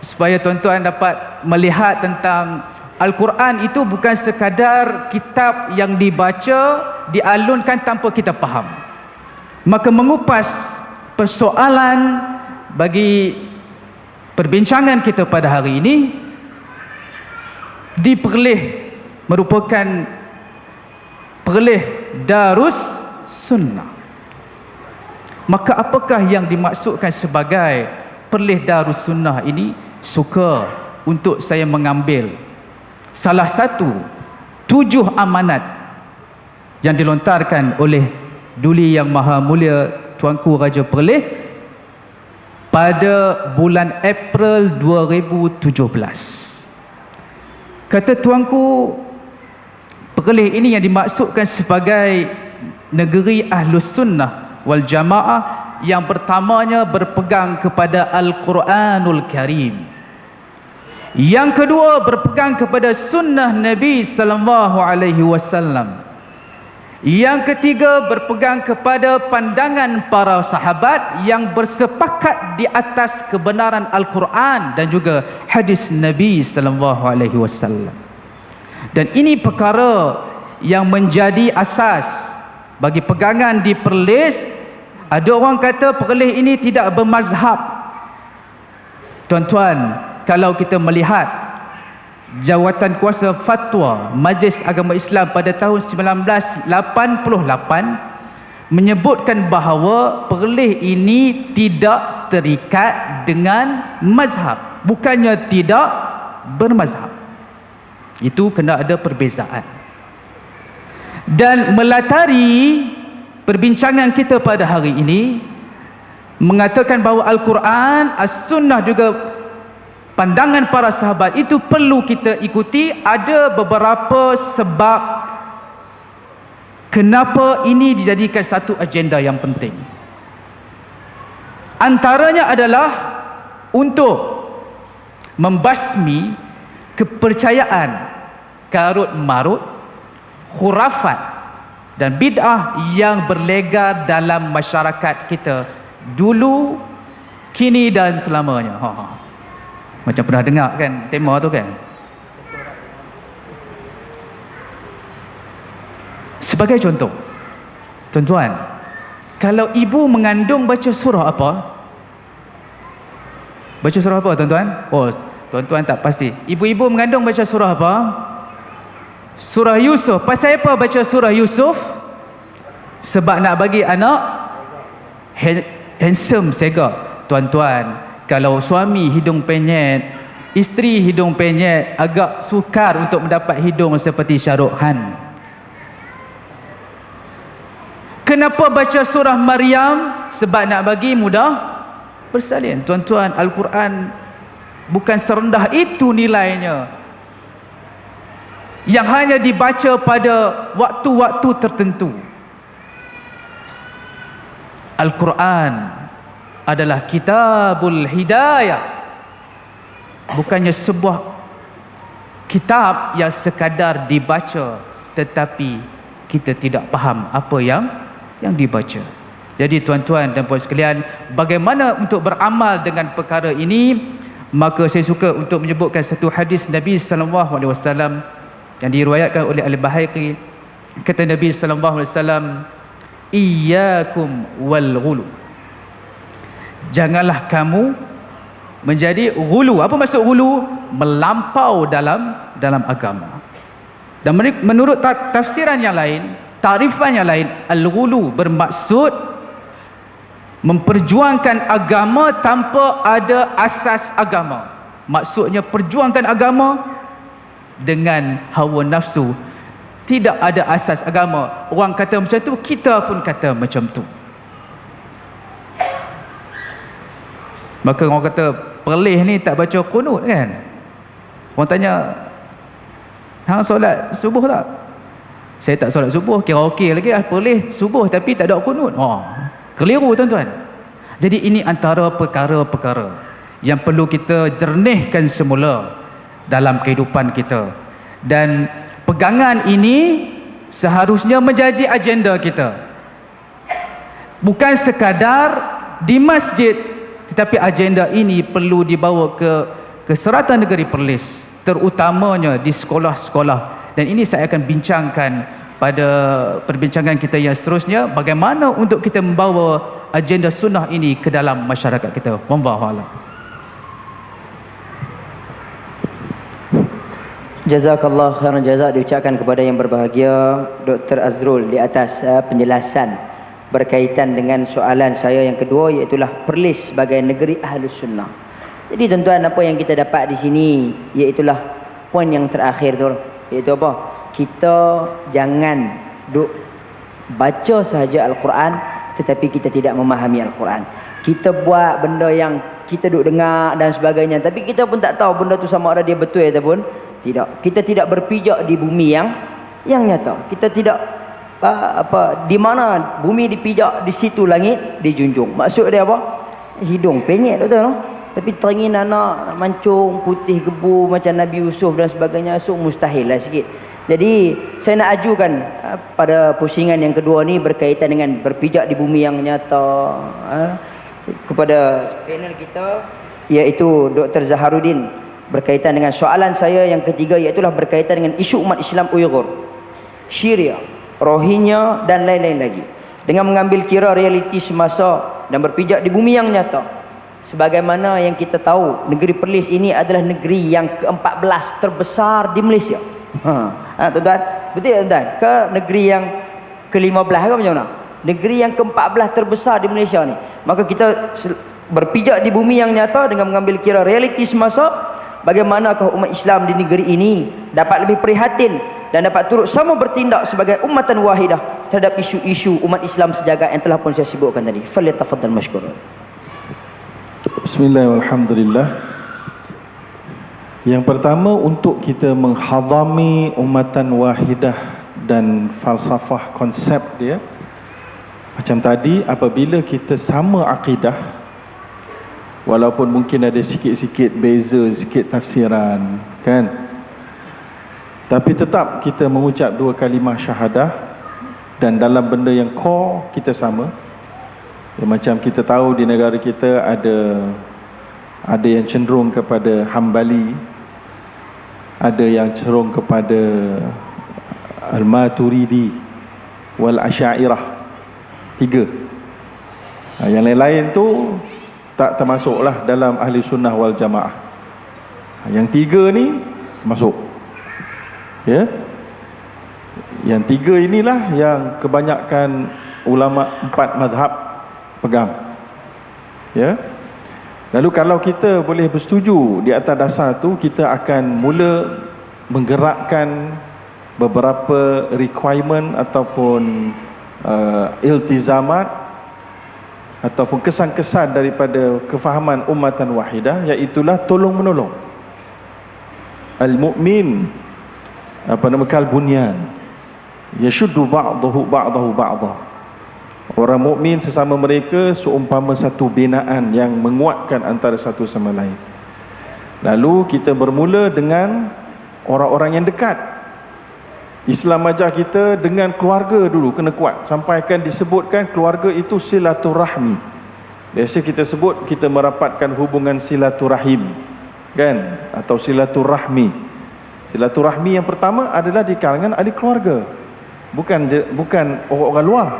supaya tuan-tuan dapat melihat tentang Al-Quran itu bukan sekadar kitab yang dibaca, dialunkan tanpa kita faham. Maka mengupas persoalan bagi perbincangan kita pada hari ini, diperleh merupakan perleh Darus sunnah. Maka apakah yang dimaksudkan sebagai perlis Darus Sunnah ini? Suka untuk saya mengambil salah satu 7 amanat yang dilontarkan oleh Duli Yang Maha Mulia Tuanku Raja Perlis pada bulan April 2017. Kata Tuanku, Perlis ini yang dimaksudkan sebagai negeri Ahlus Sunnah wal Jamaah yang pertamanya berpegang kepada Al-Quranul Karim, yang kedua berpegang kepada sunnah Nabi sallallahu alaihi wasallam, yang ketiga berpegang kepada pandangan para sahabat yang bersepakat di atas kebenaran Al-Quran dan juga hadis Nabi sallallahu alaihi wasallam. Dan ini perkara yang menjadi asas bagi pegangan di Perlis. Ada orang kata Perlis ini tidak bermazhab. Tuan-tuan, kalau kita melihat jawatan kuasa fatwa Majlis Agama Islam pada tahun 1988 menyebutkan bahawa Perlis ini tidak terikat dengan mazhab, bukannya tidak bermazhab. Itu kena ada perbezaan. Dan melatari perbincangan kita pada hari ini mengatakan bahawa Al-Quran, As-Sunnah juga pandangan para sahabat itu perlu kita ikuti. Ada beberapa sebab kenapa ini dijadikan satu agenda yang penting. Antaranya adalah untuk membasmi kepercayaan karut marut, khurafat dan bid'ah yang berlegar dalam masyarakat kita dulu, kini dan selamanya. Macam pernah dengar kan tema tu kan? Sebagai contoh, tuan-tuan, kalau ibu mengandung baca surah apa? Baca surah apa tuan-tuan? Oh, tuan-tuan tak pasti. Ibu-ibu mengandung baca surah apa? Surah Yusuf. Pasal apa baca surah Yusuf? Sebab nak bagi anak handsome, segak. Tuan-tuan, kalau suami hidung penyet, isteri hidung penyet, agak sukar untuk mendapat hidung seperti Shah Rukh Khan. Kenapa baca surah Maryam? Sebab nak bagi mudah bersalin. Tuan-tuan, Al-Quran bukan serendah itu nilainya, yang hanya dibaca pada waktu-waktu tertentu. Al-Quran adalah kitabul hidayah, bukannya sebuah kitab yang sekadar dibaca tetapi kita tidak faham apa yang dibaca. Jadi tuan-tuan dan puan sekalian, bagaimana untuk beramal dengan perkara ini? Maka saya suka untuk menyebutkan satu hadis Nabi sallallahu alaihi wasallam yang diriwayatkan oleh Al-Baihaqi. Kata Nabi sallallahu alaihi wasallam, iyyakum wal ghulu, janganlah kamu menjadi ghulu. Apa maksud ghulu? Melampau dalam agama. Dan menurut tafsiran yang lain, tarifan yang lain, al-ghulu bermaksud memperjuangkan agama tanpa ada asas agama. Maksudnya perjuangkan agama dengan hawa nafsu, tidak ada asas agama. Orang kata macam tu, kita pun kata macam tu. Maka orang kata Perlis ni tak baca qunut kan? Orang tanya, hang solat subuh tak? Saya tak solat subuh, kira okey lagi lah. Perlis subuh tapi tak ada qunut. Keliru tuan-tuan. Jadi ini antara perkara-perkara yang perlu kita jernihkan semula dalam kehidupan kita. Dan pegangan ini seharusnya menjadi agenda kita, bukan sekadar di masjid, tetapi agenda ini perlu dibawa ke serata negeri Perlis, terutamanya di sekolah-sekolah. Dan ini saya akan bincangkan pada perbincangan kita yang seterusnya, bagaimana untuk kita membawa agenda sunnah ini ke dalam masyarakat kita. Wallahu a'lam. Jazakallah khairan jazak diucapkan kepada yang berbahagia Dr. Azrul di atas penjelasan berkaitan dengan soalan saya yang kedua, iaitulah Perlis sebagai negeri Ahlus Sunnah. Jadi tuan-tuan, apa yang kita dapat di sini iaitulah poin yang terakhir tu, iaitu apa? Kita jangan duk baca sahaja Al-Quran tetapi kita tidak memahami Al-Quran. Kita buat benda yang kita duk dengar dan sebagainya, tapi kita pun tak tahu benda tu sama ada dia betul ataupun tidak. Kita tidak berpijak di bumi yang nyata. Kita tidak di mana bumi dipijak, di situ langit dijunjung. Maksud dia apa? Hidung penyek betul no? Tapi teringin anak nak mancung putih gebu macam Nabi Yusuf dan sebagainya, so mustahil lah sikit. Jadi saya nak ajukan pada pusingan yang kedua ni berkaitan dengan berpijak di bumi yang nyata kepada panel kita, iaitu Dr. Zaharuddin, berkaitan dengan soalan saya yang ketiga, iaitulah berkaitan dengan isu umat Islam Uyghur, Syria, Rohingya dan lain-lain lagi, dengan mengambil kira realiti semasa dan berpijak di bumi yang nyata. Sebagaimana yang kita tahu, negeri Perlis ini adalah negeri yang ke-14 terbesar di Malaysia. Tuan-tuan, betul tak tuan-tuan? Ke negeri yang ke-15 ke macam mana? Negeri yang ke-14 terbesar di Malaysia ni. Maka kita berpijak di bumi yang nyata dengan mengambil kira realiti semasa, bagaimanakah umat Islam di negeri ini dapat lebih prihatin dan dapat turut sama bertindak sebagai ummatan wahidah terhadap isu-isu umat Islam sejagat yang telah pun saya sebutkan tadi. Falyatafaddal mashkur. Bismillah, alhamdulillah. Yang pertama, untuk kita menghadami ummatan wahidah dan falsafah konsep dia, macam tadi, apabila kita sama akidah, walaupun mungkin ada sikit-sikit beza, sikit tafsiran, kan, tapi tetap kita mengucap dua kalimah syahadah dan dalam benda yang core kita sama. Ya, macam kita tahu di negara kita ada yang cenderung kepada Hambali, ada yang cenderung kepada Al-Maturidi wal Asy'ariyah, tiga. Yang lain-lain tu tak termasuklah dalam ahli sunnah wal jamaah. Yang tiga ni masuk. Ya. Yang tiga inilah yang kebanyakan ulama empat mazhab pegang. Ya. Lalu kalau kita boleh bersetuju di atas dasar tu, kita akan mula menggerakkan beberapa requirement ataupun iltizamat ataupun kesan-kesan daripada kefahaman ummatan wahidah, iaitulah tolong menolong. Al-mu'min kal bunyan yashuddu ba'dahu ba'dah. Orang mukmin sesama mereka seumpama satu binaan yang menguatkan antara satu sama lain. Lalu kita bermula dengan orang-orang yang dekat. Islam ajar kita dengan keluarga dulu kena kuat, sampai akan disebutkan keluarga itu silaturahmi. Biasa kita sebut kita merapatkan hubungan silaturahim, kan, atau silaturahmi. Silaturahmi yang pertama adalah di kalangan ahli keluarga, bukan orang-orang luar.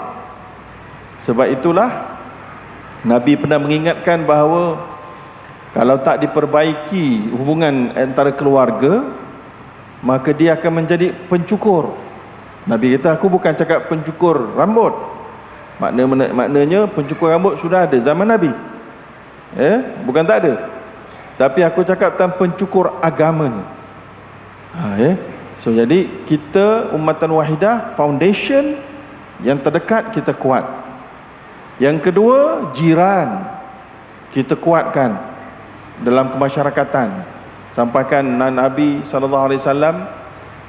Sebab itulah Nabi pernah mengingatkan bahawa kalau tak diperbaiki hubungan antara keluarga, maka dia akan menjadi pencukur. Nabi kata, aku bukan cakap pencukur rambut. Maknanya pencukur rambut sudah ada zaman Nabi. Bukan tak ada. Tapi aku cakap tentang pencukur agama ni. So jadi kita ummatan wahidah, foundation yang terdekat kita kuat. Yang kedua, jiran kita kuatkan dalam kemasyarakatan. Sampaikan Nabi SAW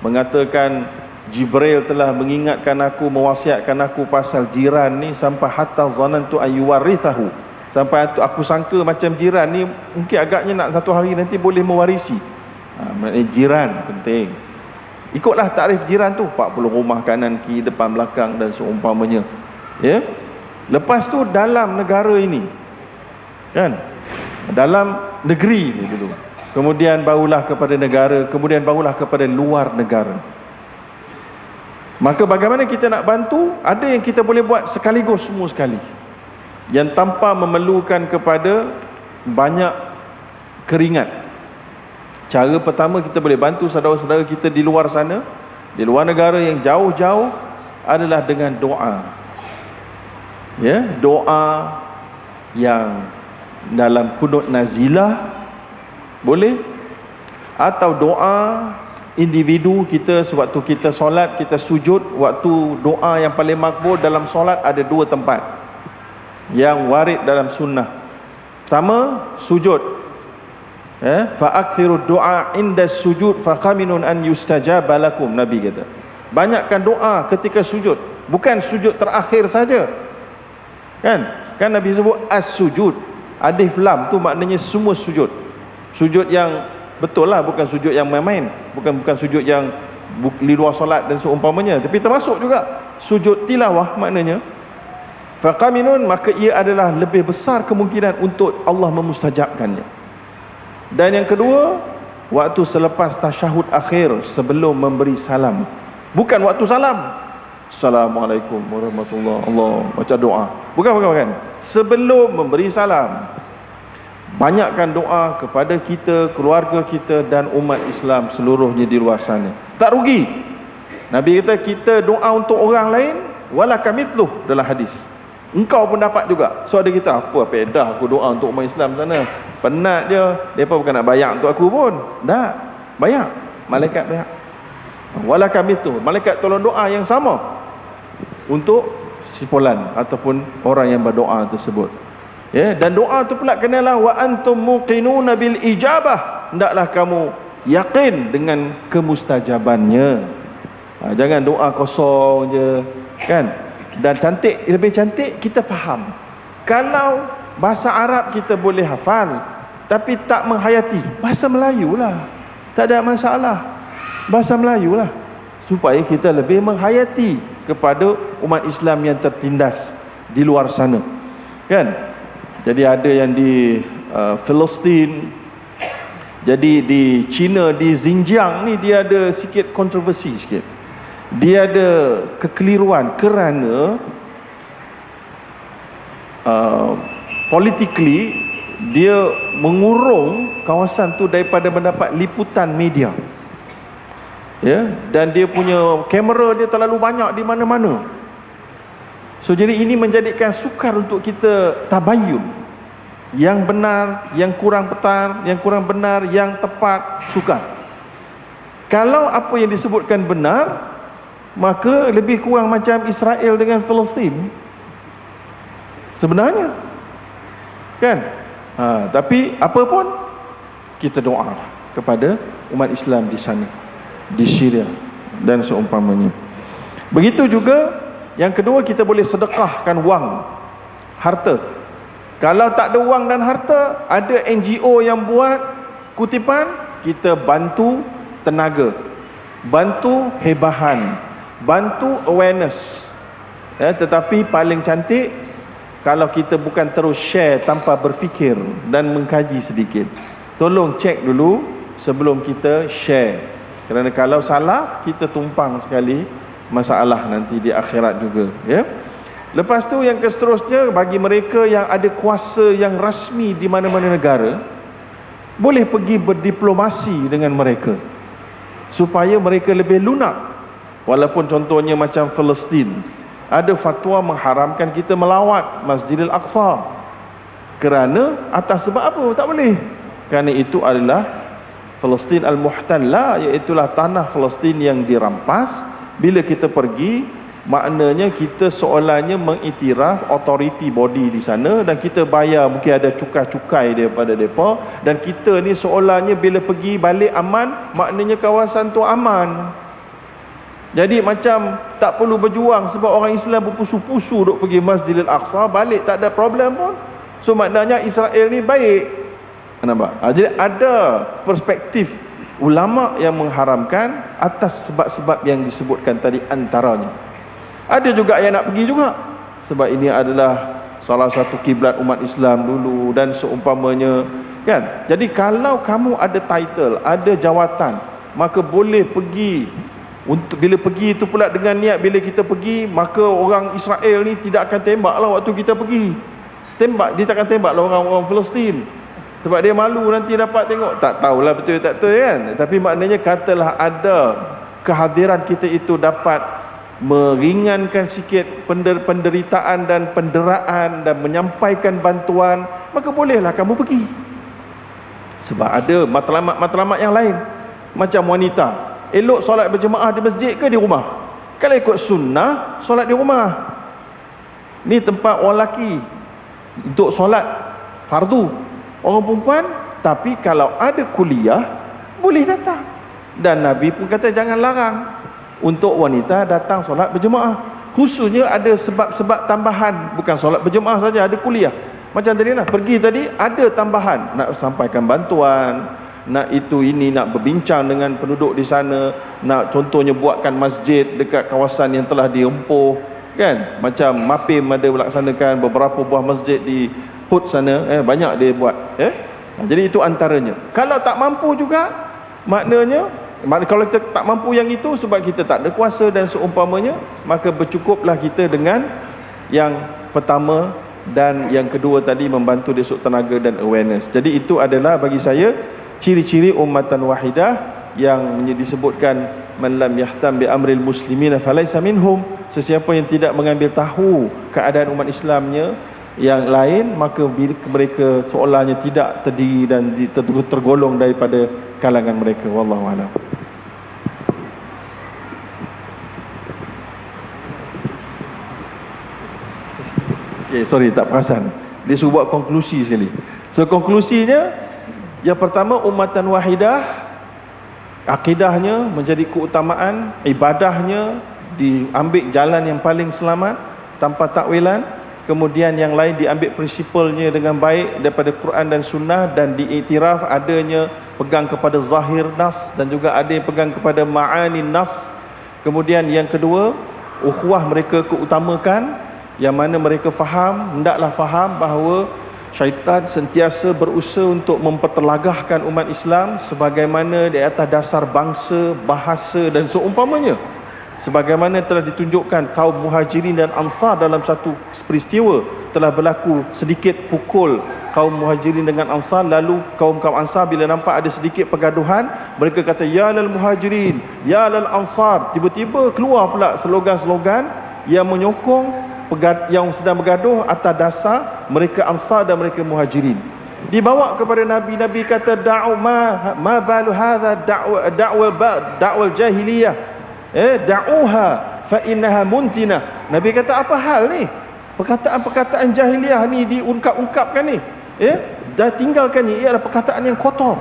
mengatakan, Jibril telah mengingatkan aku, mewasiatkan aku pasal jiran ni sampai hatta zanantu ayyuwarithahu, sampai aku sangka macam jiran ni mungkin agaknya nak satu hari nanti boleh mewarisi. Maknanya jiran penting. Ikutlah takrif jiran tu, 40 rumah kanan kiri depan belakang dan seumpamanya. Ya. Lepas tu dalam negara ini, kan, dalam negeri ni dulu, kemudian barulah kepada negara, kemudian barulah kepada luar negara. Maka bagaimana kita nak bantu? Ada yang kita boleh buat sekaligus, semua sekali, yang tanpa memerlukan kepada banyak keringat. Cara pertama kita boleh bantu saudara-saudara kita di luar sana, di luar negara yang jauh-jauh, adalah dengan doa. Ya, doa yang dalam kunut nazilah boleh, atau doa individu kita sewaktu kita solat, kita sujud. Waktu doa yang paling makbul dalam solat ada dua tempat yang warid dalam sunnah. Pertama, sujud. Fa'akthiru du'a inda sujud faqaminun an yustajaba lakum. Nabi kata, banyakkan doa ketika sujud, bukan sujud terakhir saja. Kan Nabi sebut as-sujud, alif lam tu maknanya semua sujud. Sujud yang betul lah, bukan sujud yang main-main, bukan sujud yang di luar solat dan seumpamanya, tapi termasuk juga sujud tilawah. Maknanya faqaminun, maka ia adalah lebih besar kemungkinan untuk Allah memustajabkannya. Dan yang kedua, waktu selepas tasyahud akhir, sebelum memberi salam, bukan waktu salam, Assalamualaikum warahmatullahi wabarakatuh, baca doa, bukan. Sebelum memberi salam, banyakkan doa kepada kita, keluarga kita dan umat Islam seluruhnya di luar sana. Tak rugi. Nabi kata kita doa untuk orang lain, wala kamithluh, dalam hadis, engkau pun dapat juga. So ada kita, apa pedah aku doa untuk umat Islam sana, penat je, mereka bukan nak bayar untuk aku pun. Tak, bayar, malaikat bayar. Wala kamithluh, malaikat tolong doa yang sama untuk si fulan ataupun orang yang berdoa tersebut. Ya, dan doa tu pula kenalah wa antum muqinuna bil ijabah, hendaklah kamu yakin dengan kemustajabannya. Jangan doa kosong je, kan? Dan cantik, lebih cantik kita faham. Kalau bahasa Arab kita boleh hafal tapi tak menghayati, bahasa Melayu lah, tak ada masalah, bahasa Melayu lah, supaya kita lebih menghayati kepada umat Islam yang tertindas di luar sana, kan? Jadi ada yang di Palestin, jadi di China, di Xinjiang ni dia ada sikit kontroversi sikit. Dia ada kekeliruan kerana politically dia mengurung kawasan tu daripada mendapat liputan media. Ya, dan dia punya kamera dia terlalu banyak di mana-mana. So jadi ini menjadikan sukar untuk kita tabayun yang benar, yang kurang benar, yang kurang benar, yang tepat, sukar. Kalau apa yang disebutkan benar, maka lebih kurang macam Israel dengan Palestin sebenarnya, kan? Tapi apa pun, kita doa kepada umat Islam di sana, di Syria dan seumpamanya. Begitu juga yang kedua, kita boleh sedekahkan wang, harta. Kalau tak ada wang dan harta, ada NGO yang buat kutipan, kita bantu tenaga, bantu hebahan, bantu awareness. Tetapi paling cantik kalau kita bukan terus share tanpa berfikir dan mengkaji sedikit. Tolong cek dulu sebelum kita share, kerana kalau salah, kita tumpang sekali masalah nanti di akhirat juga, ya. Lepas tu yang seterusnya, bagi mereka yang ada kuasa yang rasmi di mana-mana negara, boleh pergi berdiplomasi dengan mereka supaya mereka lebih lunak. Walaupun contohnya macam Palestin, ada fatwa mengharamkan kita melawat Masjidil Aqsa. Kerana atas sebab apa? Tak boleh. Kerana itu adalah Palestin al-Muhtalla, iaitulah tanah Palestin yang dirampas. Bila kita pergi, maknanya kita seolahnya mengiktiraf authority body di sana, dan kita bayar, mungkin ada cukai-cukai daripada mereka, dan kita ni seolahnya bila pergi balik aman, maknanya kawasan tu aman. Jadi macam tak perlu berjuang, sebab orang Islam berpusu-pusu duk pergi Masjidil Aqsa, balik tak ada problem pun. So maknanya Israel ni baik. Nampak? Jadi ada perspektif ulama yang mengharamkan atas sebab-sebab yang disebutkan tadi antaranya. Ada juga yang nak pergi juga, sebab ini adalah salah satu kiblat umat Islam dulu dan seumpamanya, kan? Jadi kalau kamu ada title, ada jawatan, maka boleh pergi. Untuk bila pergi itu pula dengan niat, bila kita pergi, maka orang Israel ni tidak akan tembaklah waktu kita pergi. Tembak, dia tak akan tembaklah orang-orang Palestin. Sebab dia malu nanti dapat tengok. Tak tahulah betul tak betul kan. Tapi maknanya katalah ada kehadiran kita itu dapat meringankan sikit penderitaan dan penderaan dan menyampaikan bantuan, maka bolehlah kamu pergi. Sebab ada matlamat-matlamat yang lain. Macam wanita, elok solat berjemaah di masjid ke di rumah? Kalau ikut sunnah, solat di rumah. Ni tempat orang lelaki untuk solat fardu. Orang perempuan, tapi kalau ada kuliah, boleh datang. Dan Nabi pun kata jangan larang untuk wanita datang solat berjemaah. Khususnya ada sebab-sebab tambahan, bukan solat berjemaah saja, ada kuliah. Macam tadi lah, pergi tadi ada tambahan, nak sampaikan bantuan, nak itu ini, nak berbincang dengan penduduk di sana, nak contohnya buatkan masjid dekat kawasan yang telah dirempuh, kan? Macam MAPIM ada melaksanakan beberapa buah masjid di Put sana, banyak dia buat, jadi itu antaranya. Kalau tak mampu juga, maknanya kalau kita tak mampu yang itu sebab kita tak ada kuasa dan seumpamanya, maka bercukuplah kita dengan yang pertama dan yang kedua tadi, membantu dari sudut tenaga dan awareness. Jadi itu adalah bagi saya ciri-ciri ummatan wahidah yang disebutkan, man lam yahtam bi amril muslimina falaysa minhum, sesiapa yang tidak mengambil tahu keadaan umat Islamnya yang lain, maka mereka seolahnya tidak terdiri dan tergolong daripada kalangan mereka. Wallahu a'lam. Sorry tak perasan, dia suruh buat konklusi sekali. So konklusinya, yang pertama, ummatan wahidah, akidahnya menjadi keutamaan, ibadahnya diambil jalan yang paling selamat tanpa takwilan. Kemudian yang lain diambil prinsipalnya dengan baik daripada Quran dan Sunnah, dan diiktiraf adanya pegang kepada zahir nas dan juga ada yang pegang kepada ma'ani nas. Kemudian yang kedua, ukhuwah mereka keutamakan, yang mana mereka faham, hendaklah faham bahawa syaitan sentiasa berusaha untuk mempertelagahkan umat Islam sebagaimana di atas dasar bangsa, bahasa dan seumpamanya. Sebagaimana telah ditunjukkan kaum Muhajirin dan Ansar dalam satu peristiwa, telah berlaku sedikit pukul kaum Muhajirin dengan Ansar, lalu kaum Ansar bila nampak ada sedikit pergaduhan, mereka kata ya lal Muhajirin, ya lal Ansar. Tiba-tiba keluar pula slogan-slogan yang menyokong yang sedang bergaduh atas dasar mereka Ansar dan mereka Muhajirin. Dibawa kepada Nabi, Nabi kata da'u ma balu hadha da'wal jahiliyah, da'uha fa innaha muntinah. Nabi kata apa hal ni? Perkataan-perkataan jahiliah ni diungkap-ungkapkan ni, dah tinggalkan ni, ia adalah perkataan yang kotor.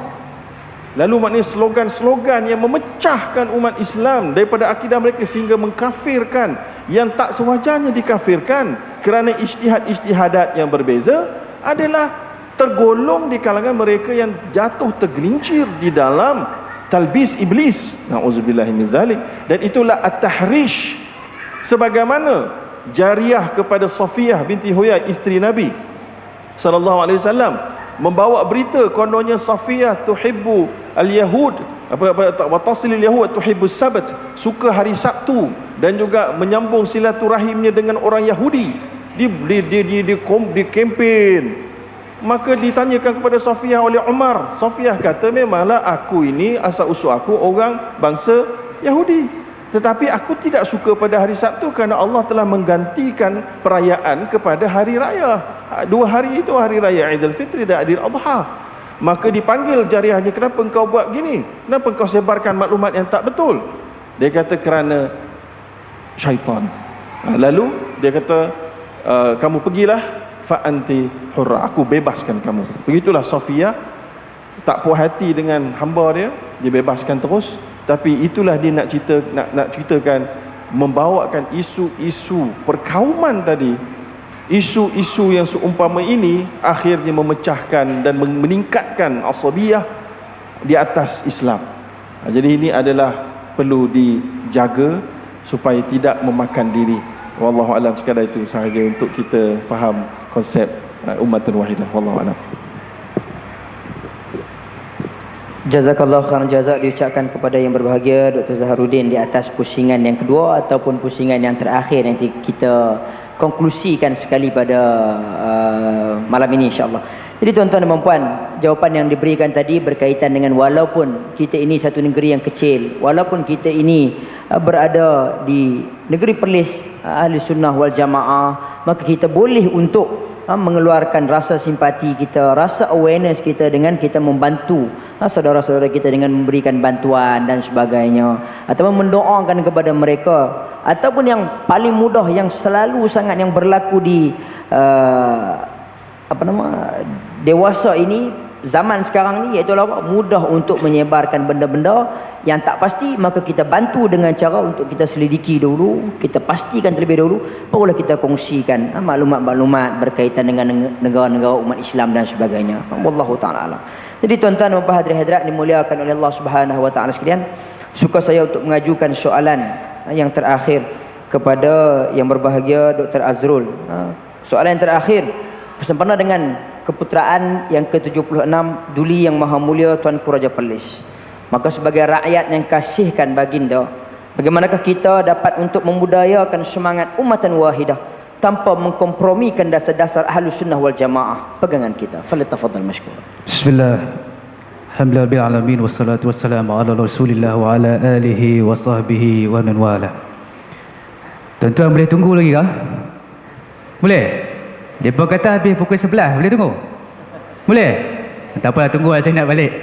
Lalu maknanya slogan-slogan yang memecahkan umat Islam daripada akidah mereka sehingga mengkafirkan yang tak sewajarnya dikafirkan kerana ijtihad-ijtihadat yang berbeza, adalah tergolong di kalangan mereka yang jatuh tergelincir di dalam talbis iblis. Na'udzubillahi min zalik. Dan itulah at-tahrish, sebagaimana jariah kepada Safiyah binti Huyai, isteri Nabi sallallahu alaihi wasallam, membawa berita kononnya Safiyah tuhibbu al-yahud wa tasilul yahud tuhibbu sabat, suka hari Sabtu dan juga menyambung silaturahimnya dengan orang Yahudi. Di kempen. Maka ditanyakan kepada Safiyah oleh Umar. Safiyah kata, memanglah aku ini asal usul aku orang bangsa Yahudi, tetapi aku tidak suka pada hari Sabtu kerana Allah telah menggantikan perayaan kepada hari raya. Dua hari itu hari raya Aidil Fitri dan Aidil Adha. Maka dipanggil jariahnya, kenapa engkau buat gini? Kenapa engkau sebarkan maklumat yang tak betul? Dia kata kerana syaitan. Lalu dia kata, kamu pergilah, fa anti hurra, aku bebaskan kamu. Begitulah Safiyah, tak puas hati dengan hamba dia, dia bebaskan terus. Tapi itulah dia nak ceritakan, membawakan isu-isu perkauman tadi, isu-isu yang seumpama ini akhirnya memecahkan dan meningkatkan asabiyah di atas Islam. Jadi ini adalah perlu dijaga supaya tidak memakan diri. Wallahu alam, sekadar itu sahaja untuk kita faham konsep ummatan wahidah. Wallahu a'lam. Jazakallahu khairan jazak diucapkan kepada yang berbahagia Dr. Zaharuddin di atas pusingan yang kedua ataupun pusingan yang terakhir, nanti kita konklusikan sekali pada malam ini insya-Allah. Jadi tuan-tuan dan puan, jawapan yang diberikan tadi berkaitan dengan walaupun kita ini satu negeri yang kecil, walaupun kita ini berada di negeri Perlis Ahli Sunnah wal Jamaah, maka kita boleh untuk mengeluarkan rasa simpati kita, rasa awareness kita dengan kita membantu saudara-saudara kita dengan memberikan bantuan dan sebagainya, atau mendoakan kepada mereka, ataupun yang paling mudah yang selalu sangat yang berlaku di dewasa ini, zaman sekarang ni, iaitu apa? Mudah untuk menyebarkan benda-benda yang tak pasti, maka kita bantu dengan cara untuk kita selidiki dulu, kita pastikan terlebih dahulu, barulah kita kongsikan maklumat-maklumat berkaitan dengan negara-negara umat Islam dan sebagainya. Wallahu ta'ala alam. Jadi tuan-tuan dan puan hadirin dimuliakan oleh Allah Subhanahu wa taala sekalian, suka saya untuk mengajukan soalan yang terakhir kepada yang berbahagia Dr. Azrul. Soalan yang terakhir bersempena dengan keputeraan yang ke-76 Duli Yang Maha Mulia Tuanku Raja Perlis. Maka sebagai rakyat yang kasihkan baginda, bagaimanakah kita dapat untuk membudayakan semangat ummatan wahidah tanpa mengkompromikan dasar-dasar Ahlus Sunnah wal Jamaah pegangan kita? Falyatafaddal mashkur. Bismillah. Alhamdulillah bil alamin wassalatu wassalamu ala Rasulillah wa ala alihi wa sahbihi wa man wala. Tuan-tuan boleh tunggu lagi kah? Boleh? Depa kata habis pukul 11, boleh tunggu? Boleh? Tak apalah, tunggu saya nak balik.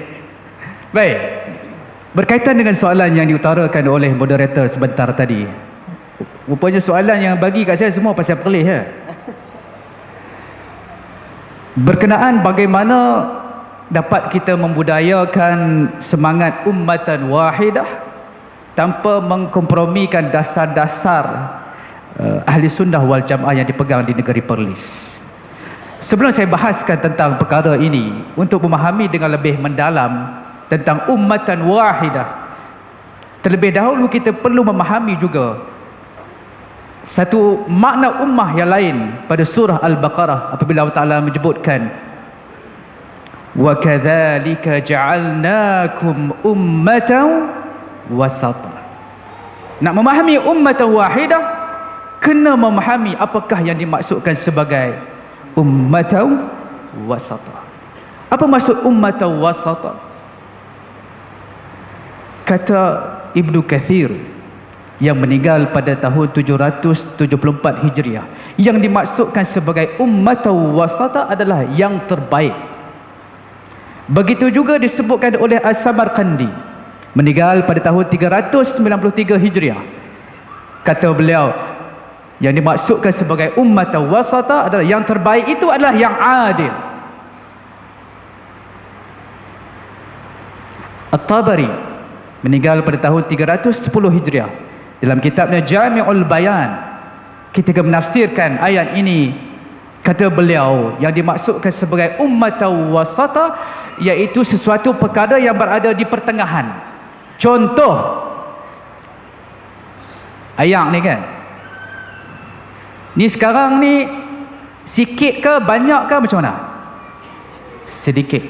Baik. Berkaitan dengan soalan yang diutarakan oleh moderator sebentar tadi. Rupanya soalan yang bagi kat saya semua pasal Perlis ya. Berkenaan bagaimana dapat kita membudayakan semangat ummatan wahidah tanpa mengkompromikan dasar-dasar Ahli Sunnah wal Jamaah yang dipegang di negeri Perlis. Sebelum saya bahaskan tentang perkara ini, untuk memahami dengan lebih mendalam tentang ummatan wahidah, terlebih dahulu kita perlu memahami juga satu makna ummah yang lain pada surah Al-Baqarah apabila Allah Ta'ala menyebutkan wa kadzalika ja'alnakum ummatan wasata. Nak memahami ummatan wahidah, kena memahami apakah yang dimaksudkan sebagai ummatan wasata. Apa maksud ummatan wasata? Kata Ibnu Kathir yang meninggal pada tahun 774 Hijriah, yang dimaksudkan sebagai ummatan wasata adalah yang terbaik. Begitu juga disebutkan oleh As-Samarqandi, meninggal pada tahun 393 Hijriah. Kata beliau, yang dimaksudkan sebagai ummatan wasata adalah yang terbaik itu adalah yang adil. At-Tabari meninggal pada tahun 310 Hijriah, dalam kitabnya Jami'ul Bayan, ketika menafsirkan ayat ini, kata beliau yang dimaksudkan sebagai ummatan wasata iaitu sesuatu perkara yang berada di pertengahan. Contoh ayat ni kan, ni sekarang ni sikit ke banyak ke macam mana? Sedikit.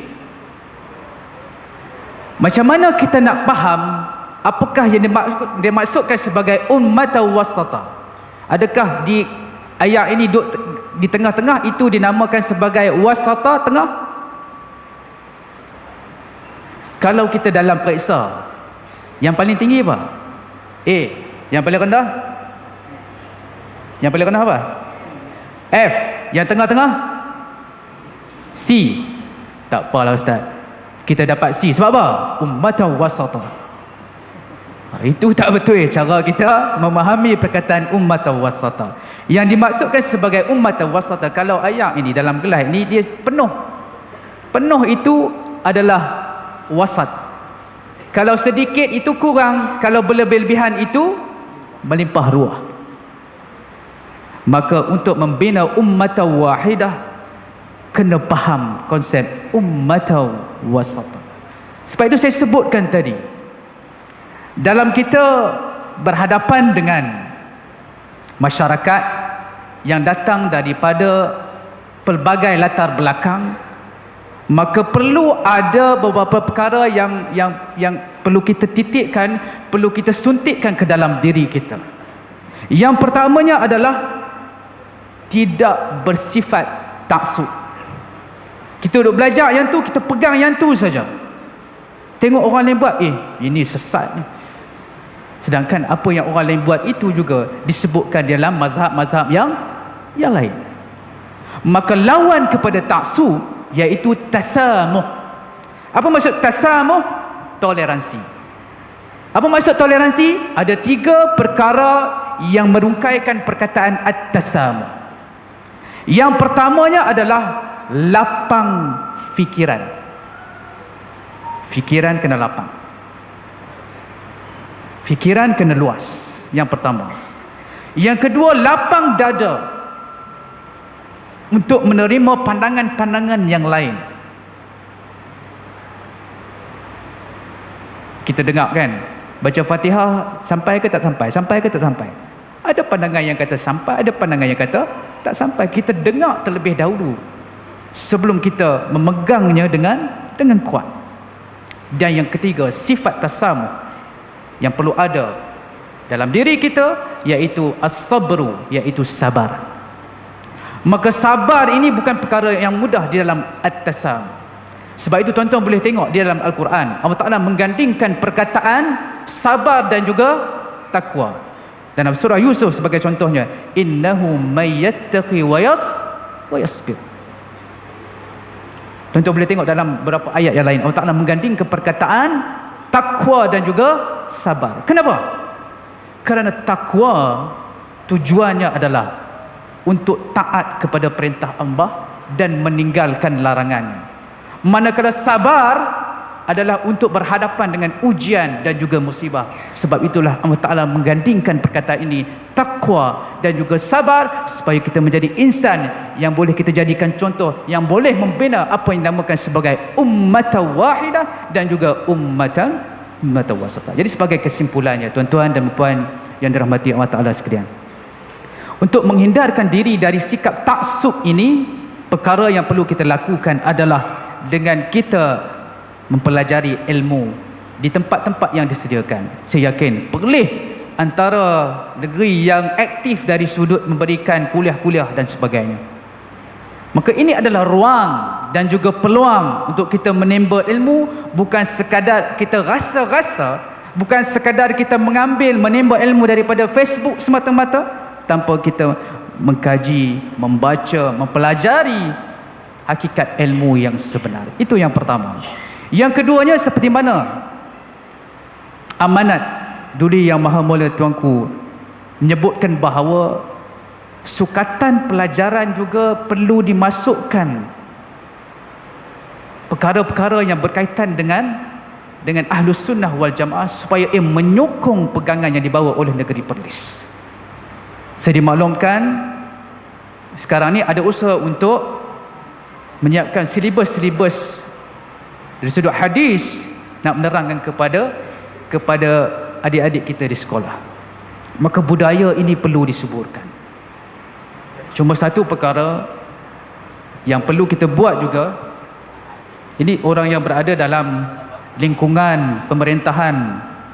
Macam mana kita nak faham apakah yang dimaksudkan sebagai ummatan wasata? Adakah di ayat ini di tengah-tengah itu dinamakan sebagai wasata, tengah? Kalau kita dalam periksa, yang paling tinggi apa? A. Yang paling rendah? Yang paling rendah apa? F. Yang tengah-tengah? C. Tak apalah Ustaz, kita dapat C. Sebab apa? Ummatan wasata. Itu tak betul cara kita memahami perkataan ummatan wasata. Yang dimaksudkan sebagai ummatan wasata, kalau ayat ini dalam gelas ini, dia penuh. Penuh itu adalah wasat. Kalau sedikit itu kurang, kalau berlebih-lebihan itu melimpah ruah. Maka untuk membina ummatan wahidah, kena faham konsep ummatan wasata. Sebab itu saya sebutkan tadi, dalam kita berhadapan dengan masyarakat yang datang daripada pelbagai latar belakang, maka perlu ada beberapa perkara yang perlu kita titikkan, perlu kita suntikkan ke dalam diri kita. Yang pertamanya adalah tidak bersifat taksub. Kita duduk belajar yang tu, kita pegang yang tu saja. Tengok orang lain buat, ini sesat ni. Sedangkan apa yang orang lain buat itu juga disebutkan dalam mazhab-mazhab yang lain. Maka lawan kepada taksub iaitu tasamuh. Apa maksud tasamuh? Toleransi. Apa maksud toleransi? Ada 3 perkara yang merungkaikan perkataan at-tasamuh. Yang pertamanya adalah lapang fikiran. Fikiran kena lapang. Fikiran kena luas. Yang pertama. Yang kedua, lapang dada untuk menerima pandangan-pandangan yang lain. Kita dengar kan, baca Fatihah sampai ke tak sampai? Sampai ke tak sampai? Ada pandangan yang kata sampai, ada pandangan yang kata tak sampai. Kita dengar terlebih dahulu sebelum kita memegangnya dengan kuat. Dan yang ketiga, sifat tasamuh yang perlu ada dalam diri kita iaitu as-sabru, iaitu sabar. Maka sabar ini bukan perkara yang mudah di dalam at-tasamuh. Sebab itu tuan-tuan boleh tengok di dalam Al-Quran, Allah Ta'ala menggandingkan perkataan sabar dan juga takwa. Dalam surah Yusuf sebagai contohnya, innahu may yattaqi wa yasbir. Tuan-tuan boleh tengok dalam beberapa ayat yang lain, Allah Ta'ala menggandingkan perkataan takwa dan juga sabar. Kenapa? Kerana takwa tujuannya adalah untuk taat kepada perintah Allah dan meninggalkan larangan. Manakala sabar adalah untuk berhadapan dengan ujian dan juga musibah. Sebab itulah Allah Ta'ala menggandingkan perkataan ini, takwa dan juga sabar, supaya kita menjadi insan yang boleh kita jadikan contoh, yang boleh membina apa yang dinamakan sebagai ummatan wahidah dan juga ummatan wasatah. Jadi sebagai kesimpulannya, tuan-tuan dan puan yang dirahmati Allah Ta'ala sekalian, untuk menghindarkan diri dari sikap taksub ini, perkara yang perlu kita lakukan adalah dengan kita mempelajari ilmu di tempat-tempat yang disediakan. Saya yakin perlih antara negeri yang aktif dari sudut memberikan kuliah-kuliah dan sebagainya. Maka ini adalah ruang dan juga peluang untuk kita menimba ilmu, bukan sekadar kita rasa-rasa, bukan sekadar kita menimba ilmu daripada Facebook semata-mata, tanpa kita mengkaji, membaca, mempelajari hakikat ilmu yang sebenar. Itu yang pertama. Yang keduanya, seperti mana amanat Duli Yang Maha Mulia Tuanku menyebutkan bahawa sukatan pelajaran juga perlu dimasukkan perkara-perkara yang berkaitan dengan Ahlus Sunnah wal Jamaah, supaya ia menyokong pegangan yang dibawa oleh negeri Perlis. Saya dimaklumkan sekarang ni ada usaha untuk menyiapkan silibus dari sudut hadis, nak menerangkan kepada adik-adik kita di sekolah. Maka budaya ini perlu disuburkan. Cuma satu perkara yang perlu kita buat juga, ini orang yang berada dalam lingkungan pemerintahan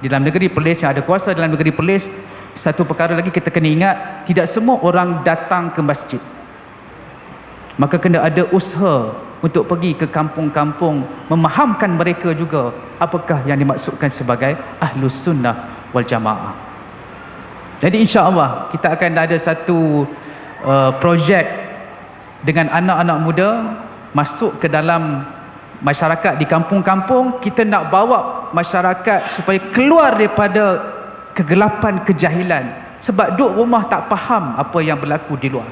di dalam negeri Perlis, yang ada kuasa dalam negeri Perlis, satu perkara lagi kita kena ingat, tidak semua orang datang ke masjid. Maka kena ada usaha untuk pergi ke kampung-kampung, memahamkan mereka juga apakah yang dimaksudkan sebagai Ahlus Sunnah wal Jamaah. Jadi insya-Allah kita akan ada satu projek dengan anak-anak muda masuk ke dalam masyarakat di kampung-kampung. Kita nak bawa masyarakat supaya keluar daripada kegelapan kejahilan, sebab duduk rumah tak faham apa yang berlaku di luar.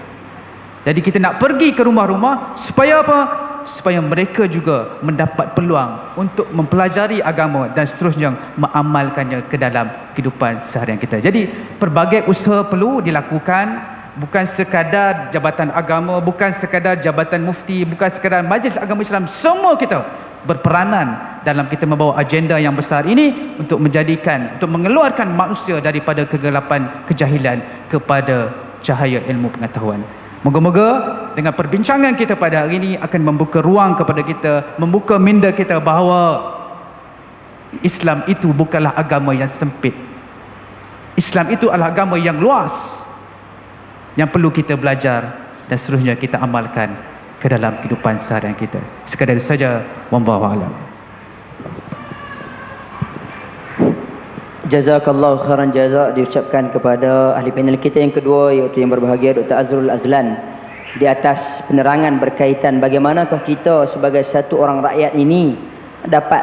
Jadi kita nak pergi ke rumah-rumah supaya apa? Supaya mereka juga mendapat peluang untuk mempelajari agama dan seterusnya mengamalkannya ke dalam kehidupan seharian kita. Jadi pelbagai usaha perlu dilakukan, bukan sekadar jabatan agama, bukan sekadar jabatan mufti, bukan sekadar Majlis Agama Islam. Semua kita berperanan dalam kita membawa agenda yang besar ini untuk mengeluarkan manusia daripada kegelapan kejahilan kepada cahaya ilmu pengetahuan. Moga-moga dengan perbincangan kita pada hari ini akan membuka ruang kepada kita, membuka minda kita bahawa Islam itu bukanlah agama yang sempit. Islam itu adalah agama yang luas, yang perlu kita belajar dan seterusnya kita amalkan ke dalam kehidupan seharian kita. Sekadar itu saja, wallahu a'lam. Jazakallahu khairan jazak diucapkan kepada ahli panel kita yang kedua, iaitu yang berbahagia Dr. Azrul Azlan, di atas penerangan berkaitan bagaimanakah kita sebagai satu orang rakyat ini dapat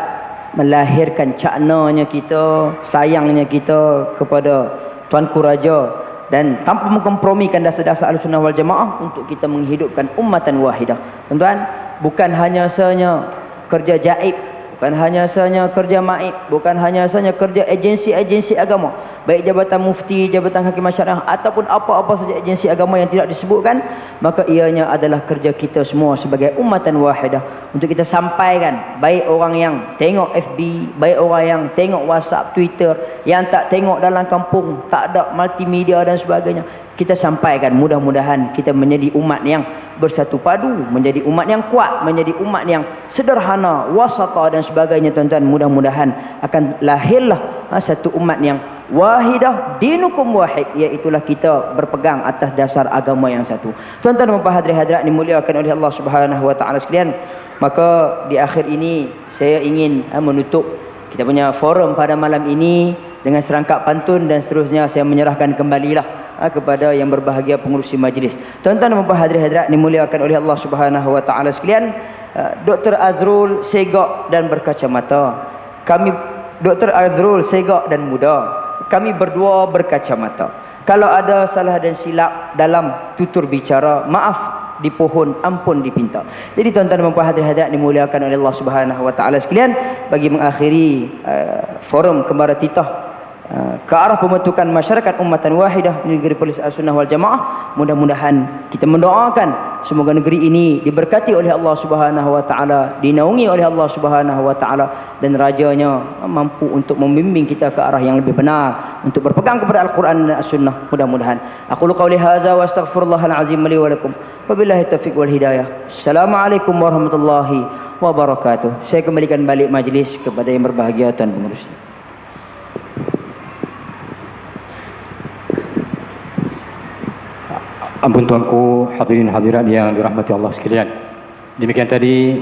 melahirkan caknanya kita, sayangnya kita kepada Tuanku Raja, dan tanpa mengkompromikan dasar-dasar Ahlussunnah wal Jamaah untuk kita menghidupkan ummatan wahidah. Tuan-tuan, bukan hanya sahaja kerja jaib, bukan hanya sahaja kerja maib, bukan hanya sahaja kerja agensi-agensi agama, baik jabatan mufti, jabatan hakim syariah ataupun apa-apa saja agensi agama yang tidak disebutkan, maka ianya adalah kerja kita semua sebagai ummatan wahidah untuk kita sampaikan, baik orang yang tengok FB, baik orang yang tengok WhatsApp, Twitter, yang tak tengok dalam kampung, tak ada multimedia dan sebagainya, kita sampaikan. Mudah-mudahan kita menjadi umat yang bersatu padu, menjadi umat yang kuat, menjadi umat yang sederhana, wasata dan sebagainya. Tuan-tuan, mudah-mudahan akan lahirlah satu umat yang wahidah, dinukum wahid, iaitulah kita berpegang atas dasar agama yang satu. Tuan-tuan dan puan hadirin dimuliakan oleh Allah Subhanahu wa taala sekalian, maka di akhir ini saya ingin menutup kita punya forum pada malam ini dengan serangkap pantun, dan seterusnya saya menyerahkan kembalilah kepada yang berbahagia pengurusi majlis. Tuan-tuan dan puan hadirin dimuliakan oleh Allah Subhanahu wa taala sekalian, Dr. Azrul segak dan berkacamata. Kami Dr. Azrul segak dan muda. Kami berdua berkacamata. Kalau ada salah dan silap dalam tutur bicara, maaf dipohon, ampun dipinta. Jadi tuan-tuan dan puan hadirin dimuliakan oleh Allah Subhanahu wa taala sekalian, bagi mengakhiri forum Kembara Titah ke arah pembentukan masyarakat ummatan wahidah di negeri Perlis Ahlussunnah wal Jamaah, mudah-mudahan kita mendoakan semoga negeri ini diberkati oleh Allah Subhanahu wa taala, dinaungi oleh Allah Subhanahu wa taala, dan rajanya mampu untuk membimbing kita ke arah yang lebih benar, untuk berpegang kepada Al-Quran dan As-Sunnah. Mudah-mudahan. Aqulu qawli hadza wa astaghfirullahal azim li wa lakum. Wabillahi taufiq wal hidayah. Assalamualaikum warahmatullahi wabarakatuh. Saya kembalikan balik majlis kepada yang berbahagia tuan pengurus. Ampun tuanku, hadirin hadirat yang dirahmati Allah sekalian. Demikian tadi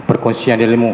perkongsian ilmu